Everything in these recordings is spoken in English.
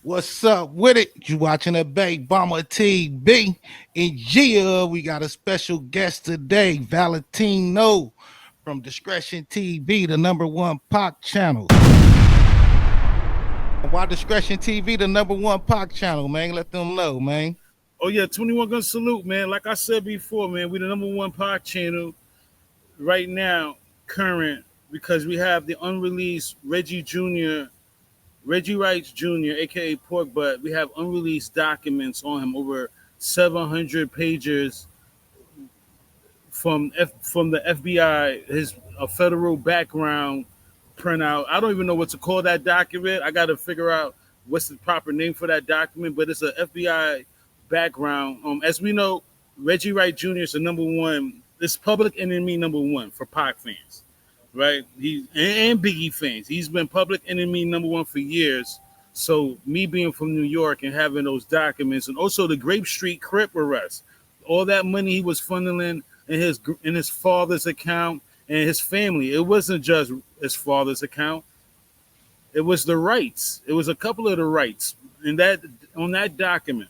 What's up with it? You watching a Big Bomber TV. And yeah, we got a special guest today, Valentino from Discretion TV, the number one pop channel. Why Discretion TV, the number one pop channel, man? Let them know, man. Oh yeah, 21 gun salute, man. Like I said before, man, we the number one pod channel right now, current, because we have the unreleased Reggie Jr., Reggie Wright Jr., aka Pork Butt. We have unreleased documents on him, over 700 pages from the FBI, his a federal background printout. I don't even know what to call that document. I got to figure out what's the proper name for that document, but it's an FBI background. As we know, Reggie Wright Jr. is the number one. It's public enemy number one for Pac fans, right? He and Biggie fans. He's been public enemy number one for years. So me being from New York and having those documents, and also the Grape Street Crip arrest, all that money he was funneling in his father's account and his family. It wasn't just his father's account. It was the Wrights. It was a couple of the Wrights. And that on that document,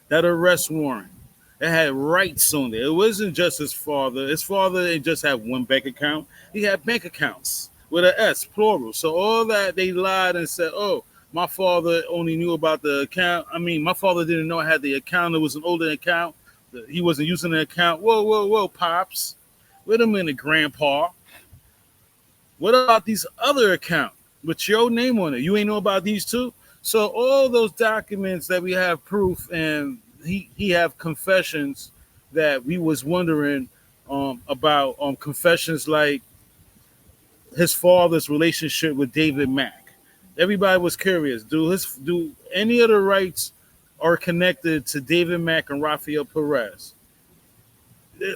that arrest warrant, it had Wrights on it. It wasn't just his father. His father didn't just have one bank account. He had bank accounts with an S, plural. So all that they lied and said, oh, my father only knew about the account. I mean, my father didn't know I had the account. It was an older account. He wasn't using the account. Whoa, Pops. Wait a minute, Grandpa. What about these other accounts with your name on it? You ain't know about these too? So all those documents that we have proof, and he have confessions that we was wondering about, confessions like his father's relationship with David Mack. Everybody was curious. Do any of the Wrights are connected to David Mack and Rafael Perez?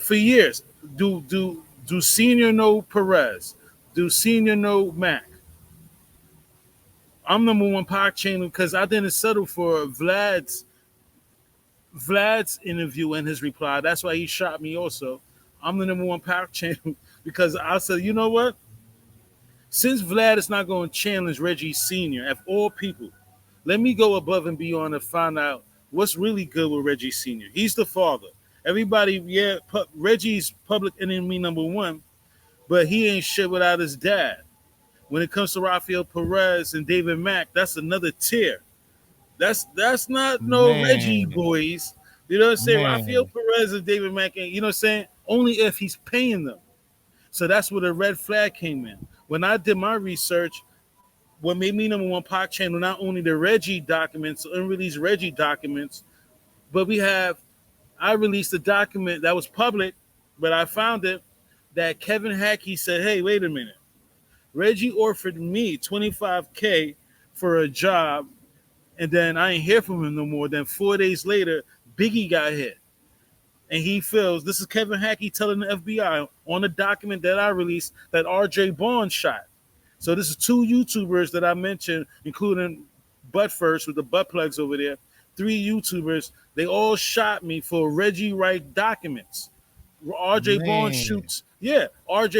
For years, do Senior know Perez? Do Senior know Mac? I'm number one Pac channel because I didn't settle for Vlad's interview and his reply. That's why he shot me also. I'm the number one Pac channel because I said, you know what? Since Vlad is not going to challenge Reggie Sr., of all people, let me go above and beyond and find out what's really good with Reggie Sr. He's the father. Everybody, Reggie's public enemy number one, but he ain't shit without his dad. When it comes to Rafael Perez and David Mack, that's another tier. That's not no Reggie Man, boys. You know what I'm saying? Rafael man, Perez and David Mack, you know what I'm saying? Only if he's paying them. So that's where the red flag came in. When I did my research, what made me number one Pac channel, not only the Reggie documents, unreleased Reggie documents, but I released a document that was public, but I found it that Kevin Hackey said, hey, wait a minute. Reggie offered me 25K for a job, and then I ain't hear from him no more. Then 4 days later, Biggie got hit. And he feels, this is Kevin Hackey telling the FBI on a document that I released that RJ Bond shot. So this is two YouTubers that I mentioned, including Butt First with the butt plugs over there. 3 YouTubers. They all shot me for Reggie Wright documents. man. RJ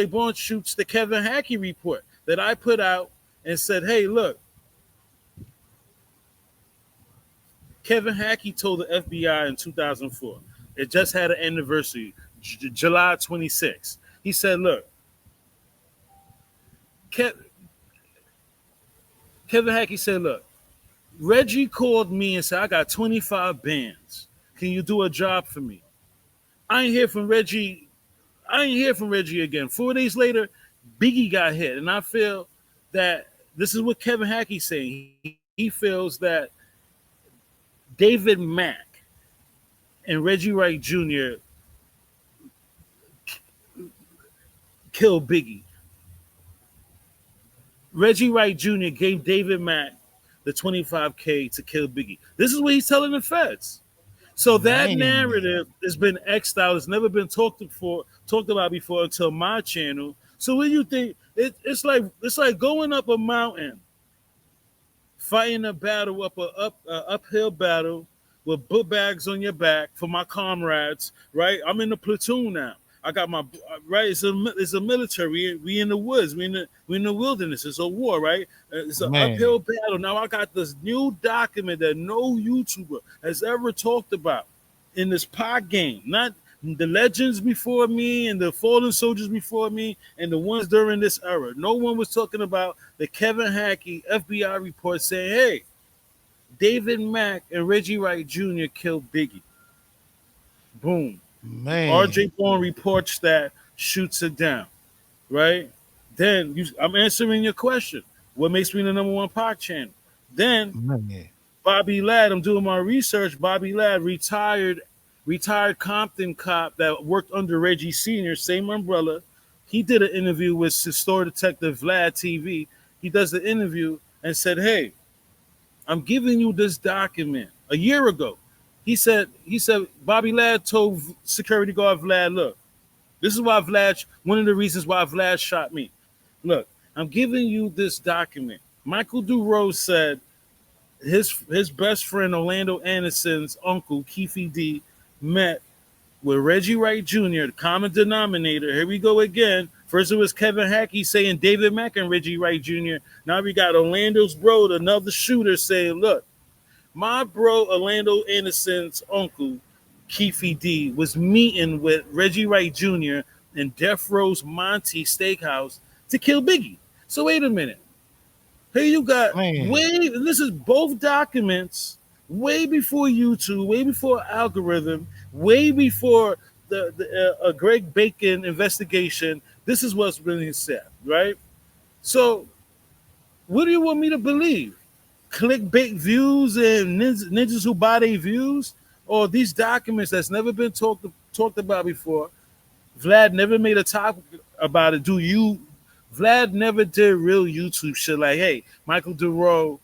Bond shoots the Kevin Hackey report that I put out and said, hey, look, Kevin Hackey told the FBI in 2004. It just had an anniversary, July 26th. He said, look, Kevin Hackey said, look, Reggie called me and said, I got 25 bands. Can you do a job for me? I ain't hear from Reggie. I ain't hear from Reggie again. 4 days later, Biggie got hit. And I feel that this is what Kevin Hackey's saying. He feels that David Mack and Reggie Wright Jr. killed Biggie. Reggie Wright Jr. gave David Mack the 25K to kill Biggie. This is what he's telling the feds. So that Man. narrative has been X'd out. It's never been talked about before until my channel. So what do you think? It's like going up a mountain, fighting a battle uphill battle with book bags on your back for my comrades. Right? I'm in the platoon now. I got my right. It's a military. We in the woods. We in the wilderness. It's a war, right? It's an Man, uphill battle. Now I got this new document that no YouTuber has ever talked about in this pod game. Not the legends before me and the fallen soldiers before me and the ones during this era. No one was talking about the Kevin Hackey FBI report saying, "Hey, David Mack and Reggie Wright Jr. killed Biggie." Boom. man, RJ Bond reports that, shoots it down, right? Then I'm answering your question. What makes me the number one pod channel? Then man. Bobby Ladd, I'm doing my research. Bobby Ladd, retired Compton cop that worked under Reggie Sr., same umbrella. He did an interview with store detective Vlad TV. He does the interview and said, "Hey, I'm giving you this document a year ago." He said Bobby Ladd told security guard Vlad, "Look, this is why Vlad, one of the reasons why Vlad shot me. Look, I'm giving you this document." Michael DuRose said his best friend Orlando Anderson's uncle, Keefe D, met with Reggie Wright Jr., the common denominator. Here we go again. First it was Kevin Hackey saying David Mack and Reggie Wright Jr. Now we got Orlando's bro, another shooter, saying, "Look, my bro Orlando Anderson's uncle, Keefe D, was meeting with Reggie Wright Jr. in Death Row's Monty Steakhouse to kill Biggie." So wait a minute. Here you got Man, way. This is both documents way before YouTube, way before algorithm, way before the Greg Bacon investigation. This is what's really said, right? So what do you want me to believe? Clickbait views and ninjas who buy their views, or these documents that's never been talked about before? Vlad never made a talk about it. Vlad never did real YouTube shit like, "Hey, Michael DuRose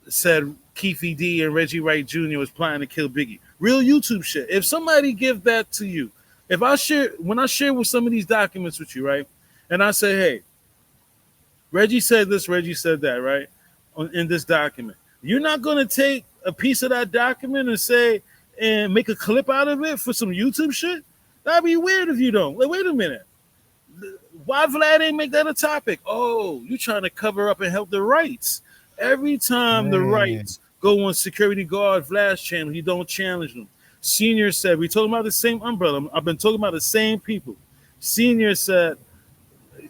said Keefe D and Reggie Wright Jr. was planning to kill Biggie." Real YouTube shit. If somebody give that to you, when I share with some of these documents with you, right, and I say, "Hey, Reggie said this, Reggie said that," right, in this document, you're not gonna take a piece of that document and say and make a clip out of it for some YouTube shit? That'd be weird if you don't. Like, wait a minute. Why Vlad ain't make that a topic? Oh, you trying to cover up and help the Wrights. Every time the man, Wrights go on security guard Vlad's channel, he don't challenge them. Senior said, we talking about the same umbrella. I've been talking about the same people. Senior said,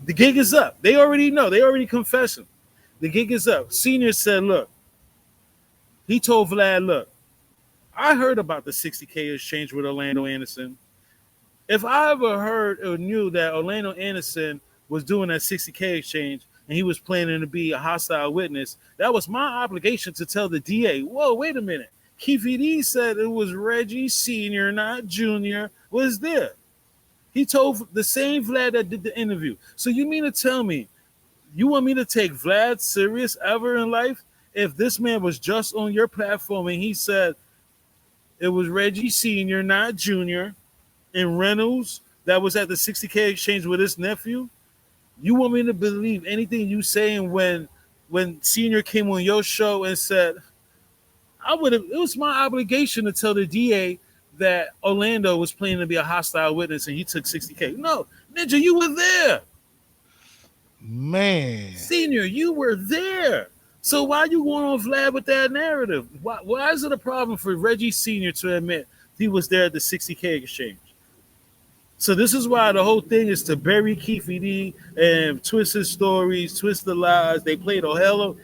the gig is up. They already know. They already confessing. The gig is up. Senior said, look, he told Vlad, look, I heard about the 60K exchange with Orlando Anderson. If I ever heard or knew that Orlando Anderson was doing that 60K exchange and he was planning to be a hostile witness, that was my obligation to tell the DA, whoa, wait a minute. Keefe D said it was Reggie Sr., not Jr., was there. He told the same Vlad that did the interview. So you mean to tell me you want me to take Vlad serious ever in life if this man was just on your platform and he said it was Reggie Sr., not Jr., and Reynolds that was at the 60K exchange with his nephew? You want me to believe anything you saying when Senior came on your show and said, it was my obligation to tell the DA that Orlando was planning to be a hostile witness and he took 60K. No, Ninja, you were there. man, Senior, you were there. So why you going on Vlad with that narrative? Why is it a problem for Reggie Sr. to admit he was there at the 60K exchange? So this is why the whole thing is to bury Keefe D and twist his stories, twist the lies. They play a hell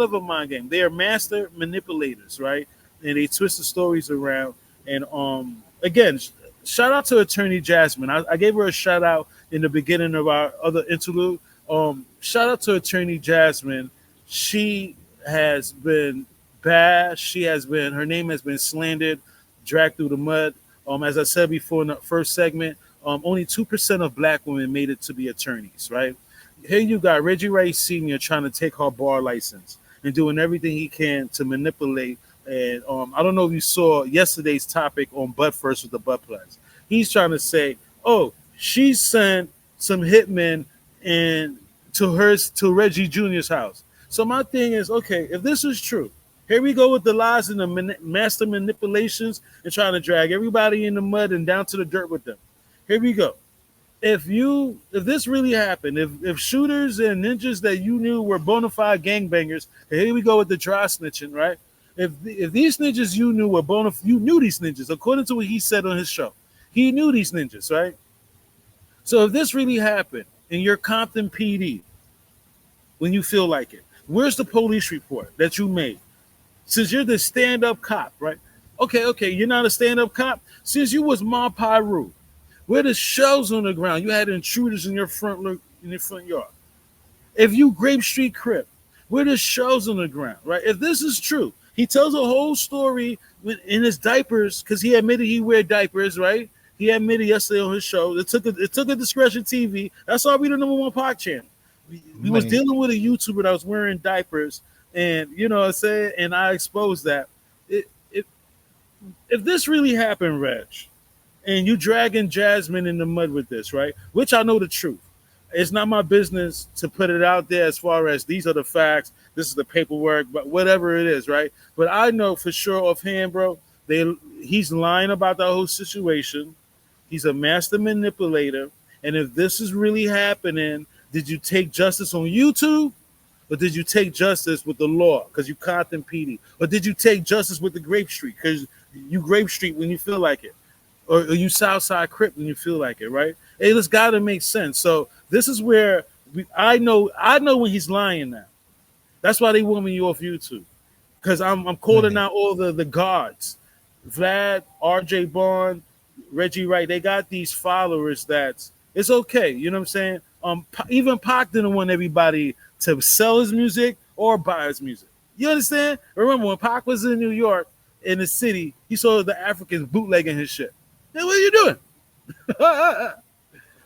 of a mind game. They are master manipulators, right? And they twist the stories around. And again, shout out to Attorney Jasmine. I gave her a shout out in the beginning of our other interlude. Shout out to Attorney Jasmine. She has been bad. Her name has been slandered, dragged through the mud. As I said before in the first segment, only 2% of black women made it to be attorneys, right? Here you got Reggie Wright Sr. trying to take her bar license and doing everything he can to manipulate. And I don't know if you saw yesterday's topic on Butt First with the butt plugs. He's trying to say, oh, she sent some hitmen to Reggie Jr.'s house. So my thing is, okay, if this is true, here we go with the lies and the master manipulations and trying to drag everybody in the mud and down to the dirt with them. Here we go. If this really happened, if shooters and ninjas that you knew were bona fide gangbangers, and here we go with the dry snitching, right? If these ninjas you knew were you knew these ninjas according to what he said on his show, he knew these ninjas, right? So if this really happened in your Compton PD, when you feel like it, where's the police report that you made? Since you're the stand-up cop, right? Okay, you're not a stand-up cop. Since you was Ma Pyru, where the shells on the ground, you had intruders in your front yard. If you Grape Street Crip, where the shells on the ground, right? If this is true, he tells a whole story in his diapers because he admitted he wear diapers, right? He admitted yesterday on his show. It took a Discretion TV. That's why we the number one Pac channel. We was Man, dealing with a YouTuber that was wearing diapers, and you know what I'm saying, and I exposed that. It, it, if this really happened, Reg, and you dragging Jasmine in the mud with this, right? Which I know the truth. It's not my business to put it out there as far as these are the facts, this is the paperwork, but whatever it is, right? But I know for sure offhand, bro, he's lying about the whole situation. He's a master manipulator. And if this is really happening, did you take justice on YouTube? Or did you take justice with the law because you Compton PD? Or did you take justice with the Grape Street because you Grape Street when you feel like it? Or you Southside Crip when you feel like it, right? Hey, this got to make sense. So this is where I know when he's lying now. That's why they want me off YouTube because I'm calling man. out all the guards, Vlad, R.J. Bond, Reggie Wright. They got these followers that's it's okay. You know what I'm saying? Even Pac didn't want everybody to sell his music or buy his music. You understand? Remember when Pac was in New York in the city, he saw the Africans bootlegging his shit. Hey, what are you doing?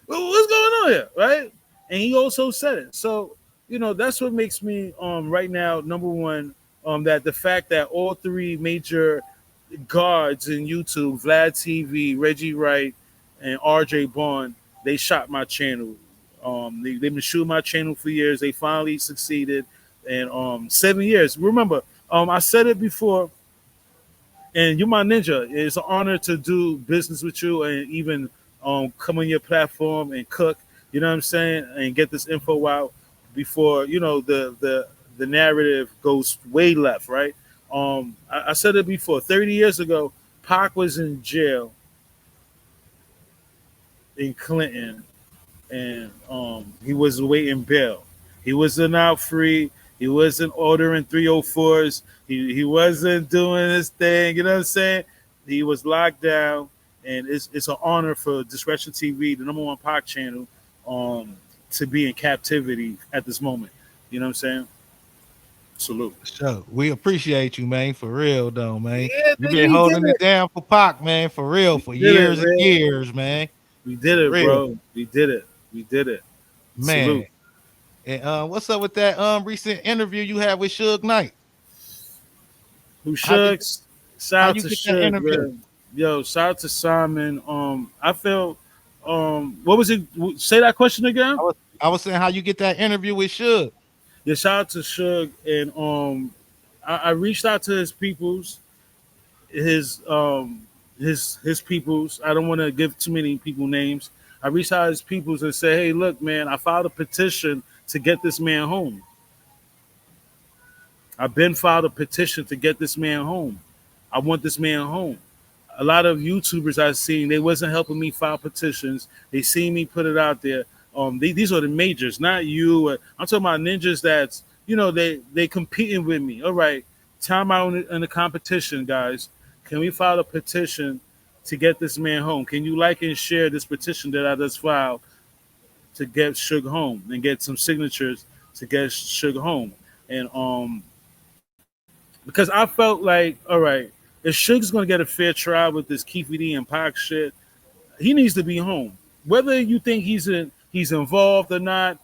What's going on here, right? And he also said it. So that's what makes me right now number one that the fact that all three major guards in YouTube, Vlad TV, Reggie Wright, and RJ Bond, they shot my channel. They've been shooting my channel for years. They finally succeeded, and 7 years. Remember, I said it before. And you're my ninja. It's an honor to do business with you and even come on your platform and cook. You know what I'm saying? And get this info out before the narrative goes way left, right? I said it before. 30 years ago, Pac was in jail in Clinton, and he was awaiting bail. He wasn't out free. He wasn't ordering 304s. He wasn't doing his thing. You know what I'm saying? He was locked down, and it's an honor for Discretion TV, the number one Pac channel, to be in captivity at this moment. You know what I'm saying? Salute. So we appreciate you, man, for real though, man. Yeah, You've nigga, been we did holding it it. down for Pac, man, for real, for We did it, years and man. years, man. We did it, Real, bro. We did it. We did it. man. Salute. And what's up with that recent interview you had with Suge Knight? Who How you Shugs? Shout how out you to get that Suge, interview? man. Yo, shout out to Simon. I felt what was it? Say that question again. I was saying how you get that interview with Suge. Yeah, shout out to Suge, and I reached out to his peoples, his peoples. I don't want to give too many people names. I reached out to his peoples and said, "Hey, look, man, I filed a petition to get this man home. I've been filed a petition to get this man home. I want this man home." A lot of YouTubers I've seen, they wasn't helping me file petitions. They seen me put it out there. These are the majors, not you. I'm talking about ninjas that's, they competing with me. All right, time out in the competition, guys. Can we file a petition to get this man home? Can you like and share this petition that I just filed to get Suge home and get some signatures to get Suge home? And because I felt like, all right, if Suge's gonna get a fair trial with this Keefe D and Pac shit, he needs to be home. Whether you think he's involved or not,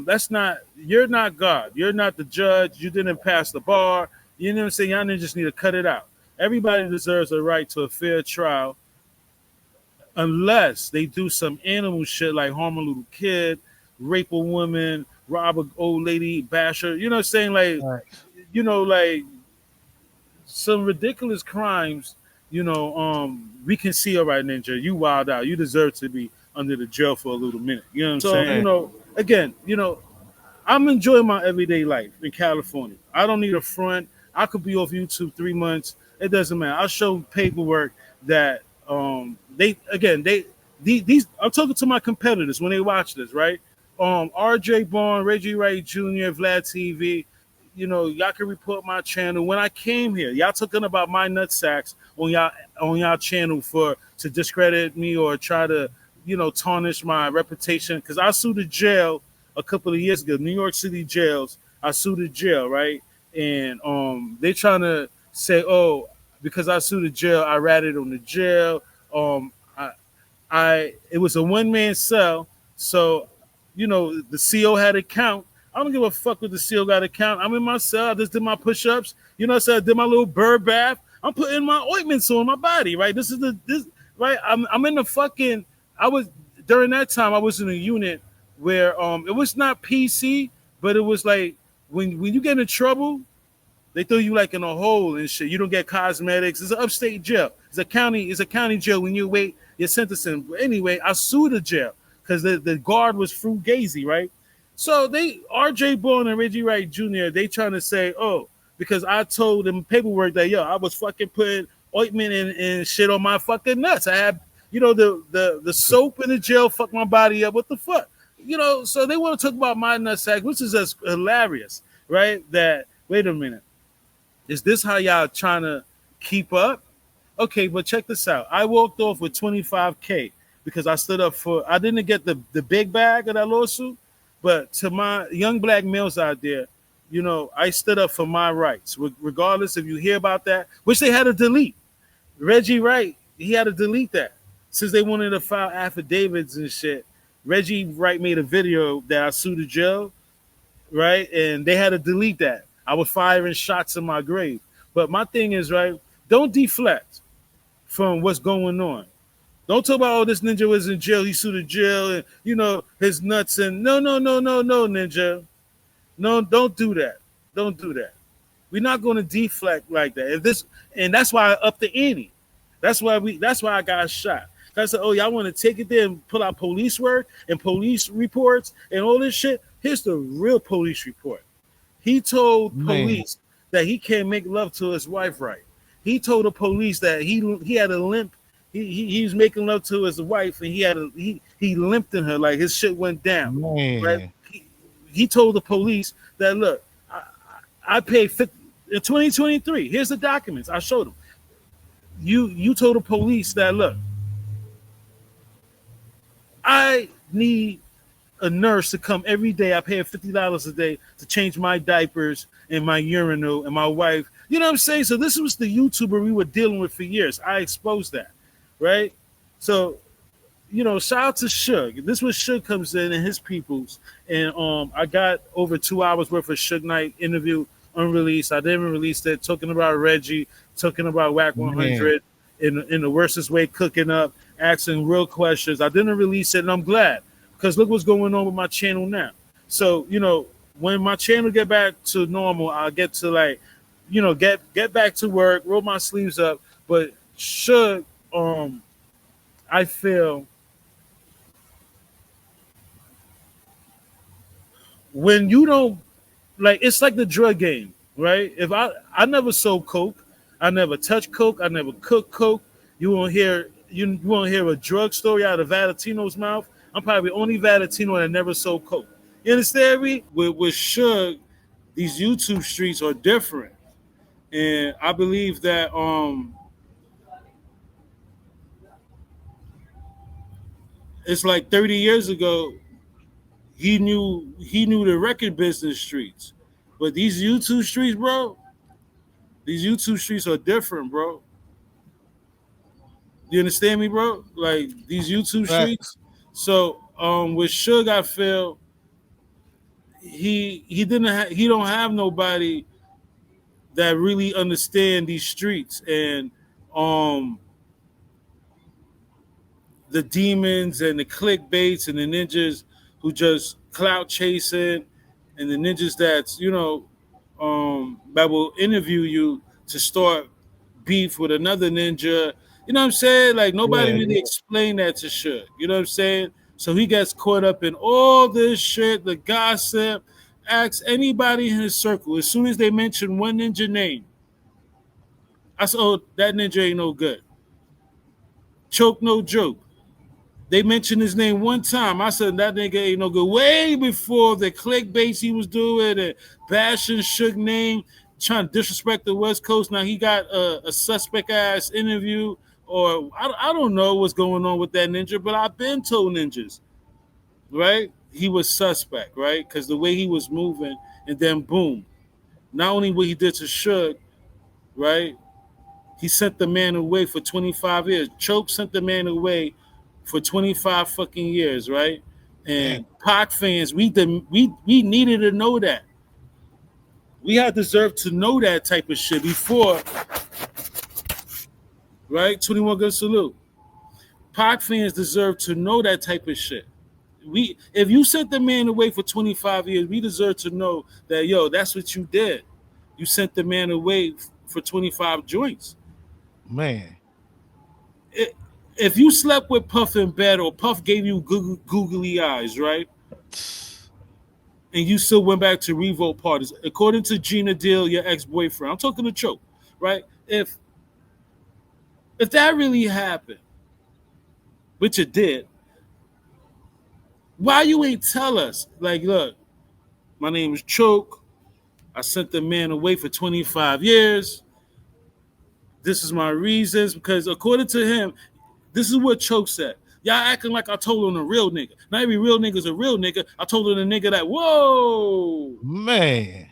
that's not you're not God. You're not the judge. You didn't pass the bar. You know what I'm saying? Y'all just need to cut it out. Everybody deserves a right to a fair trial unless they do some animal shit like harm a little kid, rape a woman, rob an old lady, bash her. You know what I'm saying? Like, Right. like some ridiculous crimes we can see, all right, Ninja, you wild out. You deserve to be under the jail for a little minute. You know what I'm saying? Right. Again, I'm enjoying my everyday life in California. I don't need a front. I could be off YouTube 3 months. It doesn't matter. I'll show paperwork that they again these I'm talking to my competitors when they watch this, right? RJ Bond, Reggie Wright Jr., Vlad TV. Y'all can report my channel. When I came here, y'all talking about my nut sacks on y'all channel for to discredit me or try to tarnish my reputation because I sued the jail a couple of years ago, New York City jails. I sued the jail, right? And they trying to say, oh, because I sued the jail, I ratted on the jail. Um, I, it was a one-man cell, so the CO had a count. I don't give a fuck what the CO got a count. I'm in my cell. I just did my push-ups. I said I did my little bird bath. I'm putting my ointments on my body, right? This right. I'm in the fucking. I was during that time. I was in a unit where it was not PC, but it was like when you get in trouble, they throw you like in a hole and shit. You don't get cosmetics. It's an upstate jail. It's a county jail when you wait your sentencing. But anyway, I sued the jail because the guard was frugazi, right? So they RJ Bone and Reggie Wright Jr. They trying to say, oh, because I told them paperwork that I was fucking putting ointment and shit on my fucking nuts. I had the soap in the jail fucked my body up. What the fuck? So they want to talk about my nutsack, which is just hilarious, right? That wait a minute. Is this how y'all trying to keep up? Okay, but check this out. I walked off with 25K because I stood up I didn't get the big bag of that lawsuit, but to my young black males out there, I stood up for my rights, regardless if you hear about that, which they had to delete. Reggie Wright, he had to delete that since they wanted to file affidavits and shit. Reggie Wright made a video that I sued the jail, right? And they had to delete that. I was firing shots in my grave. But my thing is, right, don't deflect from what's going on. Don't talk about, oh, this ninja was in jail, he sued the jail, and, his nuts. And no, ninja. No, don't do that. Don't do that. We're not going to deflect like that. And that's why I upped the ante. That's why I got shot. I said, oh, y'all want to take it there and pull out police work and police reports and all this shit? Here's the real police report. He told police that he can't make love to his wife right. He told the police that he had a limp. He was making love to his wife and he limped in her, like his shit went down. Man. Right? He told the police that, look, I paid 50, in 2023. Here's the documents. I showed them. You told the police that, look, I need a nurse to come every day. I pay her $50 a day to change my diapers and my urinal and my wife. You know what I'm saying? So this was the YouTuber we were dealing with for years. I exposed that, right? So, shout out to Suge. This was Suge comes in and his peoples. And I got over 2 hours worth of Suge Knight interview unreleased. I didn't even release that, talking about Reggie, talking about Whack 100 in the worstest way, cooking up, asking real questions. I didn't release it, and I'm glad. Because look what's going on with my channel now. So, when my channel get back to normal, I'll get to get back to work, roll my sleeves up. But should I feel when you don't it's like the drug game, right? If I never sold coke, I never touched coke, I never cooked coke. You won't hear a drug story out of Valentino's mouth. I'm probably the only Valentino that never sold coke. You understand me? With Suge, these YouTube streets are different, and I believe that it's like 30 years ago. He knew the record business streets, but these YouTube streets, bro. These YouTube streets are different, bro. You understand me, bro? Like these YouTube streets. So with Suge, I feel he don't have nobody that really understand these streets and the demons and the clickbaits and the ninjas who just clout chasing and the ninjas that's that will interview you to start beef with another ninja. You know what I'm saying? Like nobody Yeah, really explained that to Suge. You know what I'm saying? So he gets caught up in all this shit, the gossip. Ask anybody in his circle. As soon as they mention one ninja name, I said, "Oh, that ninja ain't no good." Choke no joke. They mentioned his name one time. I said that nigga ain't no good. Way before the clickbait he was doing and bashing Suge name, trying to disrespect the West Coast. Now he got a suspect ass interview, or I don't know what's going on with that ninja, but I've been told ninjas, right? He was suspect, right? Because the way he was moving, and then boom, not only what he did to Suge, right? He sent the man away for 25 years. Choke sent the man away for 25 fucking years, right? damn. And Pac fans, we needed to know that. We had deserved to know that type of shit before, right? 21 Gun Salute. Pac fans deserve to know that type of shit. If you sent the man away for 25 years, we deserve to know that, yo, that's what you did. You sent the man away for 25 joints. Man. It, if you slept with Puff in bed or Puff gave you googly eyes, right? And you still went back to revolt parties, according to Gina Deal, your ex-boyfriend. I'm talking to Choke, right? If that really happened, which it did, why you ain't tell us? Like, look, my name is Choke. I sent the man away for 25 years. This is my reasons, because according to him, this is what Choke said. Y'all acting like I told on a real nigga. Not every real nigga's a real nigga. I told on a nigga that, whoa. Man.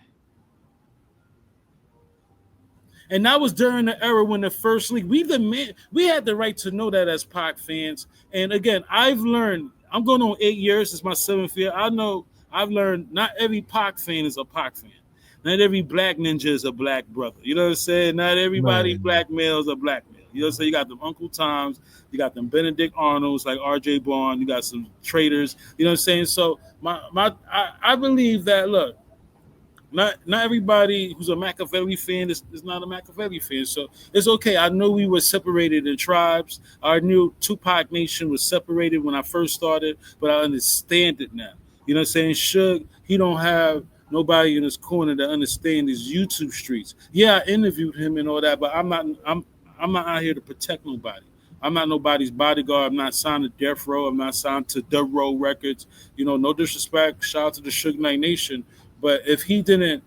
And that was during the era when the first league, we had the right to know that as Pac fans. And again, I've learned, I'm going on 8 years, it's my 7th year. I know I've learned not every Pac fan is a Pac fan. Not every black ninja is a black brother. You know what I'm saying? Not everybody Man. black male is a black male. You know what I'm saying? You got them Uncle Toms, you got them Benedict Arnolds like RJ Bond, you got some traders. You know what I'm saying? So I believe that, look, not everybody who's a Machiavelli fan is not a Machiavelli fan. So it's okay. I know we were separated in tribes. I knew Tupac Nation was separated when I first started, but I understand it now. You know what I'm saying? Suge, he don't have nobody in his corner to understand his YouTube streets. Yeah, I interviewed him and all that, but I'm not out here to protect nobody. I'm not nobody's bodyguard. I'm not signed to Death Row. I'm not signed to Dub Row Records. You know, no disrespect. Shout out to the Suge Knight Nation. But if we didn't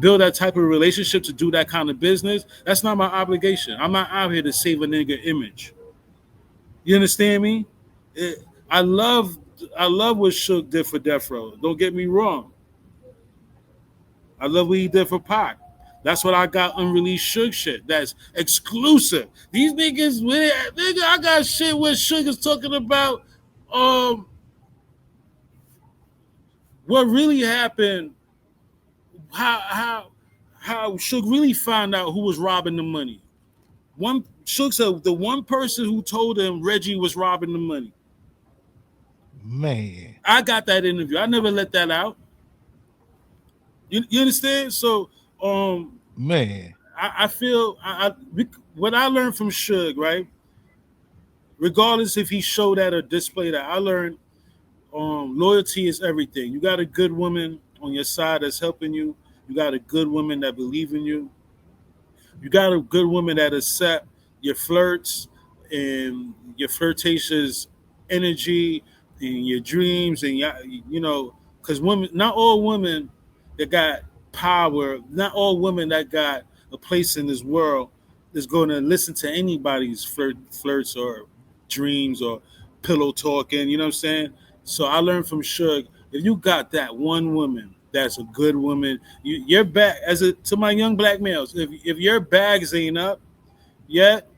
build that type of relationship to do that kind of business, that's not my obligation. I'm not out here to save a nigga image. You understand me? I love what Suge did for Death Row. Don't get me wrong. I love what he did for Pac. That's what I got unreleased Suge shit. That's exclusive. These niggas, nigga, I got shit where Suge is talking about what really happened, how Suge really found out who was robbing the money. Suge said the one person who told him Reggie was robbing the money. Man. I got that interview. I never let that out. You understand? So Man. I feel what I learned from Suge, right? Regardless if he showed that or displayed that, I learned loyalty is everything. You got a good woman on your side that's helping you. You got a good woman that believes in you. You got a good woman that accept your flirts and your flirtatious energy and your dreams, and you know, because women, not all women that got power, not all women that got a place in this world is going to listen to anybody's flirts or dreams or pillow talking. You know what I'm saying? So I learned from Suge, if you got that one woman that's a good woman, your bag, to my young black males, if your bags ain't up yet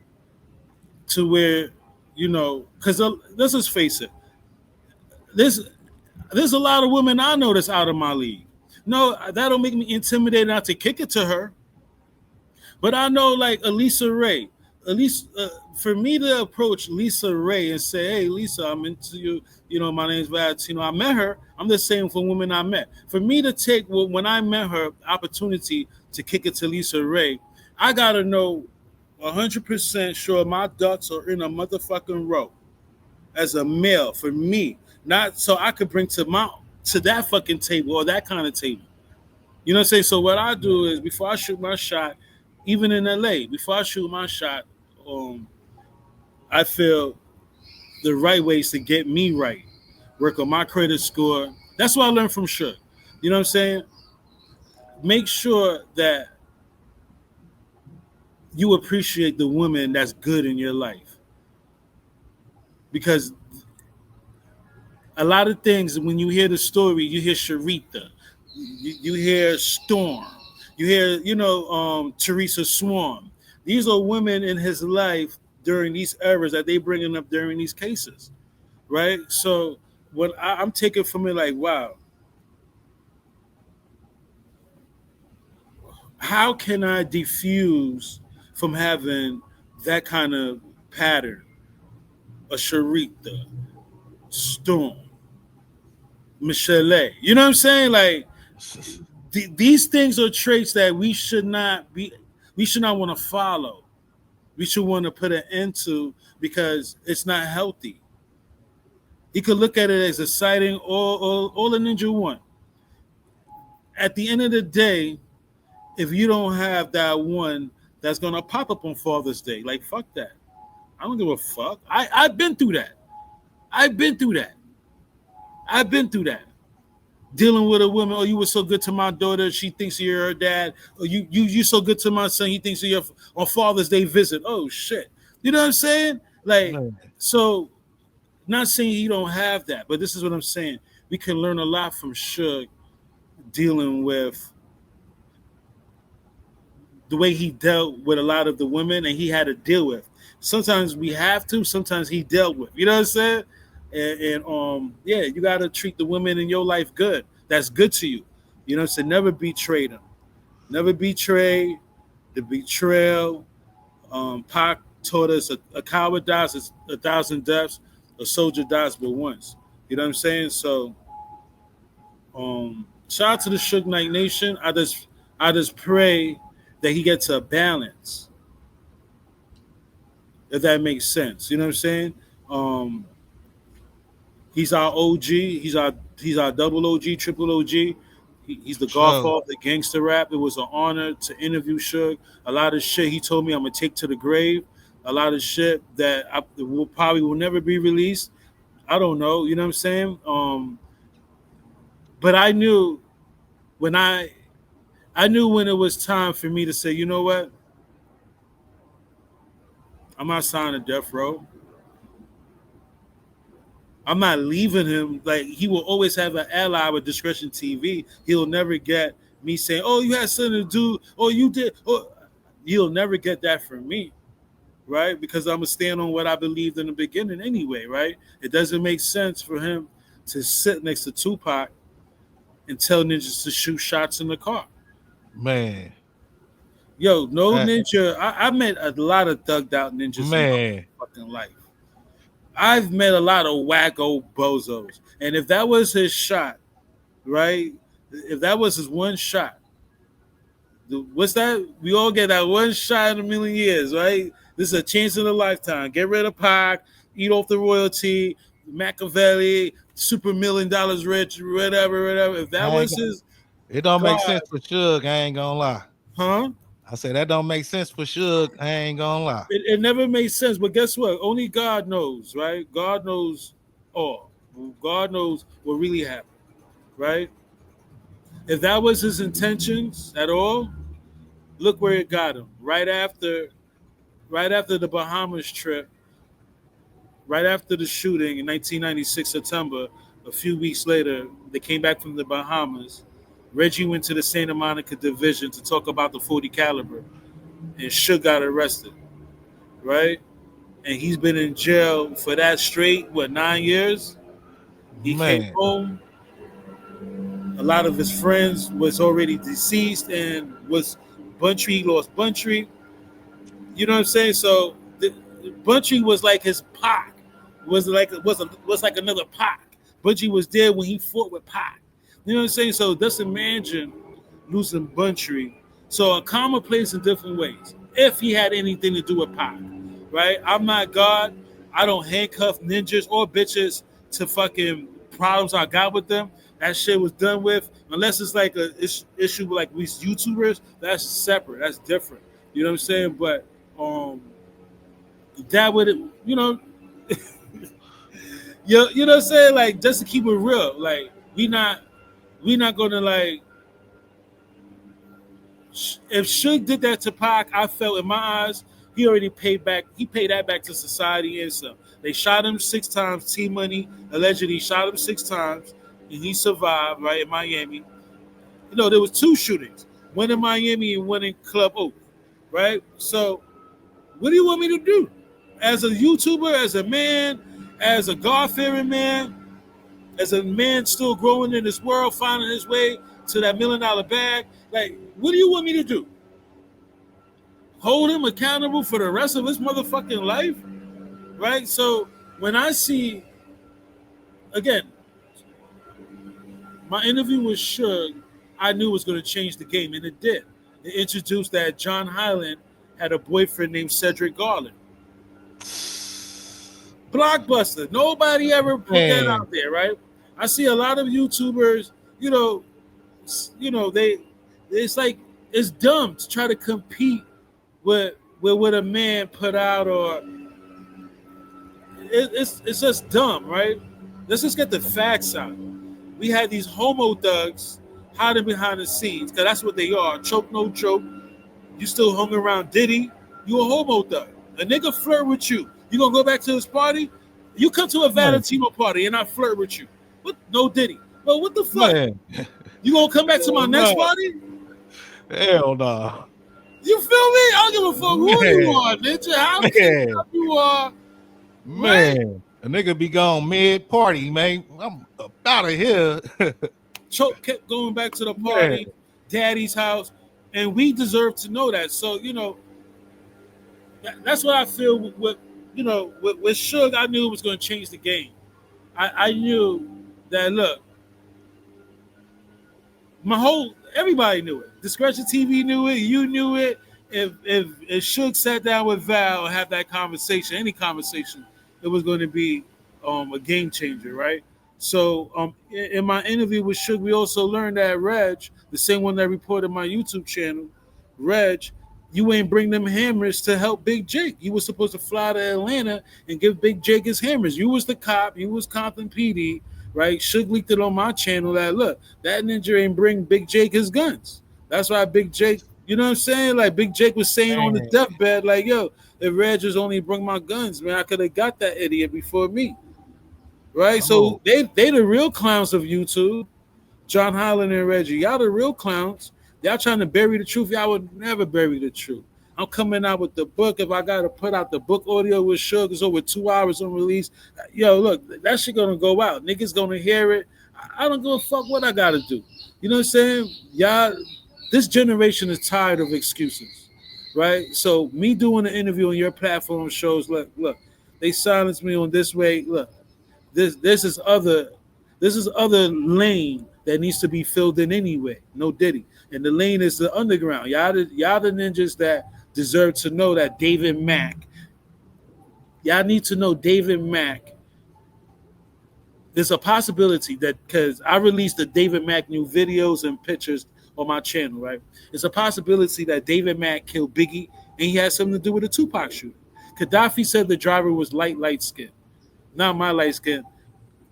to where, you know, because let's just face it, there's a lot of women I know that's out of my league. No, that don't make me intimidated not to kick it to her. But I know, like Elisa Ray, at least for me to approach Lisa Ray and say, "Hey, Lisa, I'm into you. You know, my name's VALINTENO. I met her. I'm the same for women I met. For me to take when I met her opportunity to kick it to Lisa Ray, I gotta know 100% sure my ducks are in a motherfucking row as a male for me, not so I could bring to that fucking table or that kind of table. You know what I'm saying? So what I do is before I shoot my shot, even in LA, before I shoot my shot, I feel the right ways to get me right. Work on my credit score. That's what I learned from Suge. You know what I'm saying? Make sure that you appreciate the woman that's good in your life. Because a lot of things, when you hear the story, you hear Sharita, you hear Storm, you hear, Teresa Swan. These are women in his life during these eras that they bringing up during these cases, right? So what I'm taking from it, like, wow, how can I diffuse from having that kind of pattern? A Sharita, Storm, Michelle. You know what I'm saying? Like, these things are traits that we should not want to follow. We should want to put an end to because it's not healthy. You could look at it as exciting all the ninja want. At the end of the day, if you don't have that one that's gonna pop up on Father's Day, like, fuck that. I don't give a fuck. I've been through that. I've been through that. I've been through that. Dealing with a woman, oh, you were so good to my daughter, she thinks you're her dad. Or you so good to my son, he thinks you're on Father's Day visit. Oh shit. You know what I'm saying? Like, so not saying you don't have that, but this is what I'm saying. We can learn a lot from Suge dealing with the way he dealt with a lot of the women and he had to deal with. Sometimes we have to, sometimes he dealt with. You know what I'm saying? Yeah, you gotta treat the women in your life good. That's good to you. You know what I'm saying? Never betray them. Never betray the betrayal. Pac taught us a coward dies 1,000 deaths, a soldier dies but once. You know what I'm saying? So shout out to the Suge Knight Nation. I just pray that he gets a balance. If that makes sense. You know what I'm saying? He's our OG. He's our double OG, triple OG. He's the godfather of the gangster rap. It was an honor to interview Suge. A lot of shit he told me I'm gonna take to the grave. A lot of shit that will never be released. I don't know. You know what I'm saying? But I knew when when it was time for me to say, you know what? I'm not signing death row. I'm not leaving him. Like, he will always have an ally with Discretion TV. He'll never get me saying, "Oh, you had something to do," "Oh, you did." Oh, you'll never get that from me, right? Because I'm gonna stand on what I believed in the beginning anyway, right? It doesn't make sense for him to sit next to Tupac and tell ninjas to shoot shots in the car. Man. Yo, no ninja. I met a lot of thugged out ninjas in my fucking life. I've met a lot of wacko bozos. And if that was his shot, right? If that was his one shot, what's that? We all get that one shot in a million years, right? This is a chance in a lifetime. Get rid of Pac, eat off the royalty, Machiavelli, super $1 million rich, whatever. If that was his, it don't make sense for Suge. I ain't gonna lie. Huh? I said that don't make sense for Suge. I ain't gonna lie. It never made sense, but guess what? Only God knows, right? God knows all. God knows what really happened, right? If that was his intentions at all, look where it got him. Right after the Bahamas trip, right after the shooting in 1996 September, a few weeks later, they came back from the Bahamas. Reggie went to the Santa Monica division to talk about the 40 caliber, and Suge got arrested, right? And he's been in jail for that straight, 9 years? He came home. A lot of his friends was already deceased and was Buntry, lost Buntry. You know what I'm saying? So Buntry was like his Pac. Was like another Pac. Buntry was there when he fought with Pac. You know what I'm saying? So just imagine losing Buntry So a comma plays in different ways. If he had anything to do with Pac, right? I'm not God. I don't handcuff ninjas or bitches to fucking problems I got with them. That shit was done with. Unless it's like a issue like we YouTubers, that's separate. That's different. You know what I'm saying? But um, that would, you know, you know what I'm saying? Like just to keep it real, like we not gonna like if Suge did that to Pac, I felt in my eyes he already paid back. He paid that back to society and some. They shot him 6 times. T Money allegedly shot him 6 times, and he survived right in Miami. You know there was 2 shootings, one in Miami and one in Club Oak, right? So what do you want me to do? As a YouTuber, as a man, as a God-fearing man, as a man still growing in this world, finding his way to that $1 million bag, like, what do you want me to do? Hold him accountable for the rest of his motherfucking life? Right? So when I see, again, my interview with Suge, I knew it was going to change the game, and it did. It introduced that John Hyland had a boyfriend named Cedric Garland. Blockbuster. Nobody ever put that Man, out there, right? I see a lot of YouTubers, you know, they it's like it's dumb to try to compete with what a man put out, or it's just dumb, right? Let's just get the facts out. We had these homo thugs hiding behind the scenes because that's what they are. Choke no choke. You still hung around Diddy. You a homo thug. A nigga flirt with you. You gonna go back to his party? You come to a man, Valentino party and I flirt with you. What? No Diddy. Well, what the fuck? man. You gonna come back to my Hell next no. party? Hell no. You feel me? I don't give a fuck who you Man, are, bitch. How kicked man, up you are, right? man. A nigga be gone mid party, man. I'm up out of here. Choke kept going back to the Man, party, daddy's house, and we deserve to know that. So, that's what I feel with Suge. I knew it was going to change the game. I knew that, look, everybody knew it. Discretion TV knew it. You knew it. If Suge sat down with Val and had that conversation, any conversation, it was going to be a game changer, right? So in my interview with Suge, we also learned that Reg, the same one that reported my YouTube channel, Reg, you ain't bring them hammers to help Big Jake. You was supposed to fly to Atlanta and give Big Jake his hammers. You was the cop. You was Compton PD, right? Suge leaked it on my channel that, look, that ninja ain't bring Big Jake his guns. That's why Big Jake, you know what I'm saying? Like Big Jake was saying on the man. deathbed, like, yo, if Reg just only bring my guns, man, I could have got that idiot before me. Right? So Oh, they the real clowns of YouTube. John Holland and Reggie. Y'all the real clowns. Y'all trying to bury the truth. Y'all would never bury the truth. I'm coming out with the book. If I gotta put out the book audio with Suge, it's over 2 hours on release. Yo, look, that shit gonna go out. Niggas gonna hear it. I don't give a fuck what I gotta do. You know what I'm saying? Y'all, this generation is tired of excuses, right? So me doing an interview on your platform shows, look, they silenced me on this way. Look, this is other lane that needs to be filled in anyway. No Diddy. And the lane is the underground. Y'all the ninjas that deserve to know that David Mack. Y'all need to know David Mack. There's a possibility that because I released the David Mack new videos and pictures on my channel, right? It's a possibility that David Mack killed Biggie and he had something to do with the Tupac shooting. Gaddafi said the driver was light skin, not my light skin.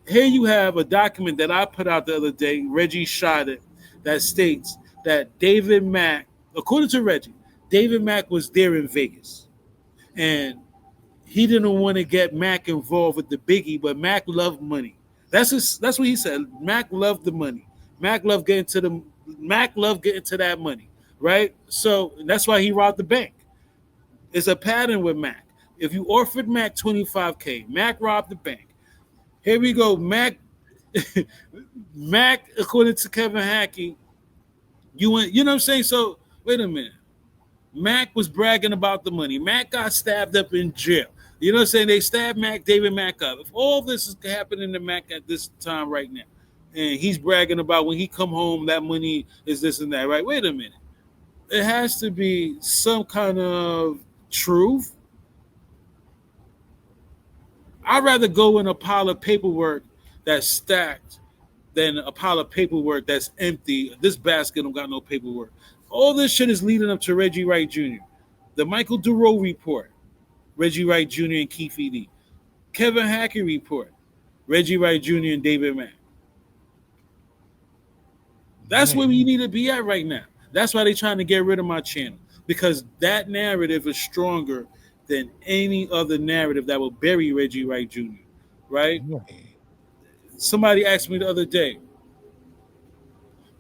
Here you have a document that I put out the other day. Reggie shot it. That states that David Mack, according to Reggie, David Mack was there in Vegas, and he didn't want to get Mack involved with the Biggie, but Mack loved money. That's what he said. Mack loved the money. Mack loved getting to that money, right? So that's why he robbed the bank. It's a pattern with Mack. If you offered Mack 25K, Mack robbed the bank. Here we go. Mac, according to Kevin Hackey, you know what I'm saying? So wait a minute. Mac was bragging about the money. Mac got stabbed up in jail. You know what I'm saying? They stabbed David Mack up. If all this is happening to Mac at this time right now, and he's bragging about when he come home, that money is this and that, right? Wait a minute. it has to be some kind of truth. I'd rather go in a pile of paperwork that's stacked than a pile of paperwork that's empty. This basket don't got no paperwork. All this shit is leading up to Reggie Wright Jr., the Michael Duro report, Reggie Wright Jr. and Keefe D. Kevin Hackett report, Reggie Wright Jr. and David Mack. That's where Man, we need to be at right now. That's why they're trying to get rid of my channel, because that narrative is stronger than any other narrative that will bury Reggie Wright Jr. Right? man, Somebody asked me the other day,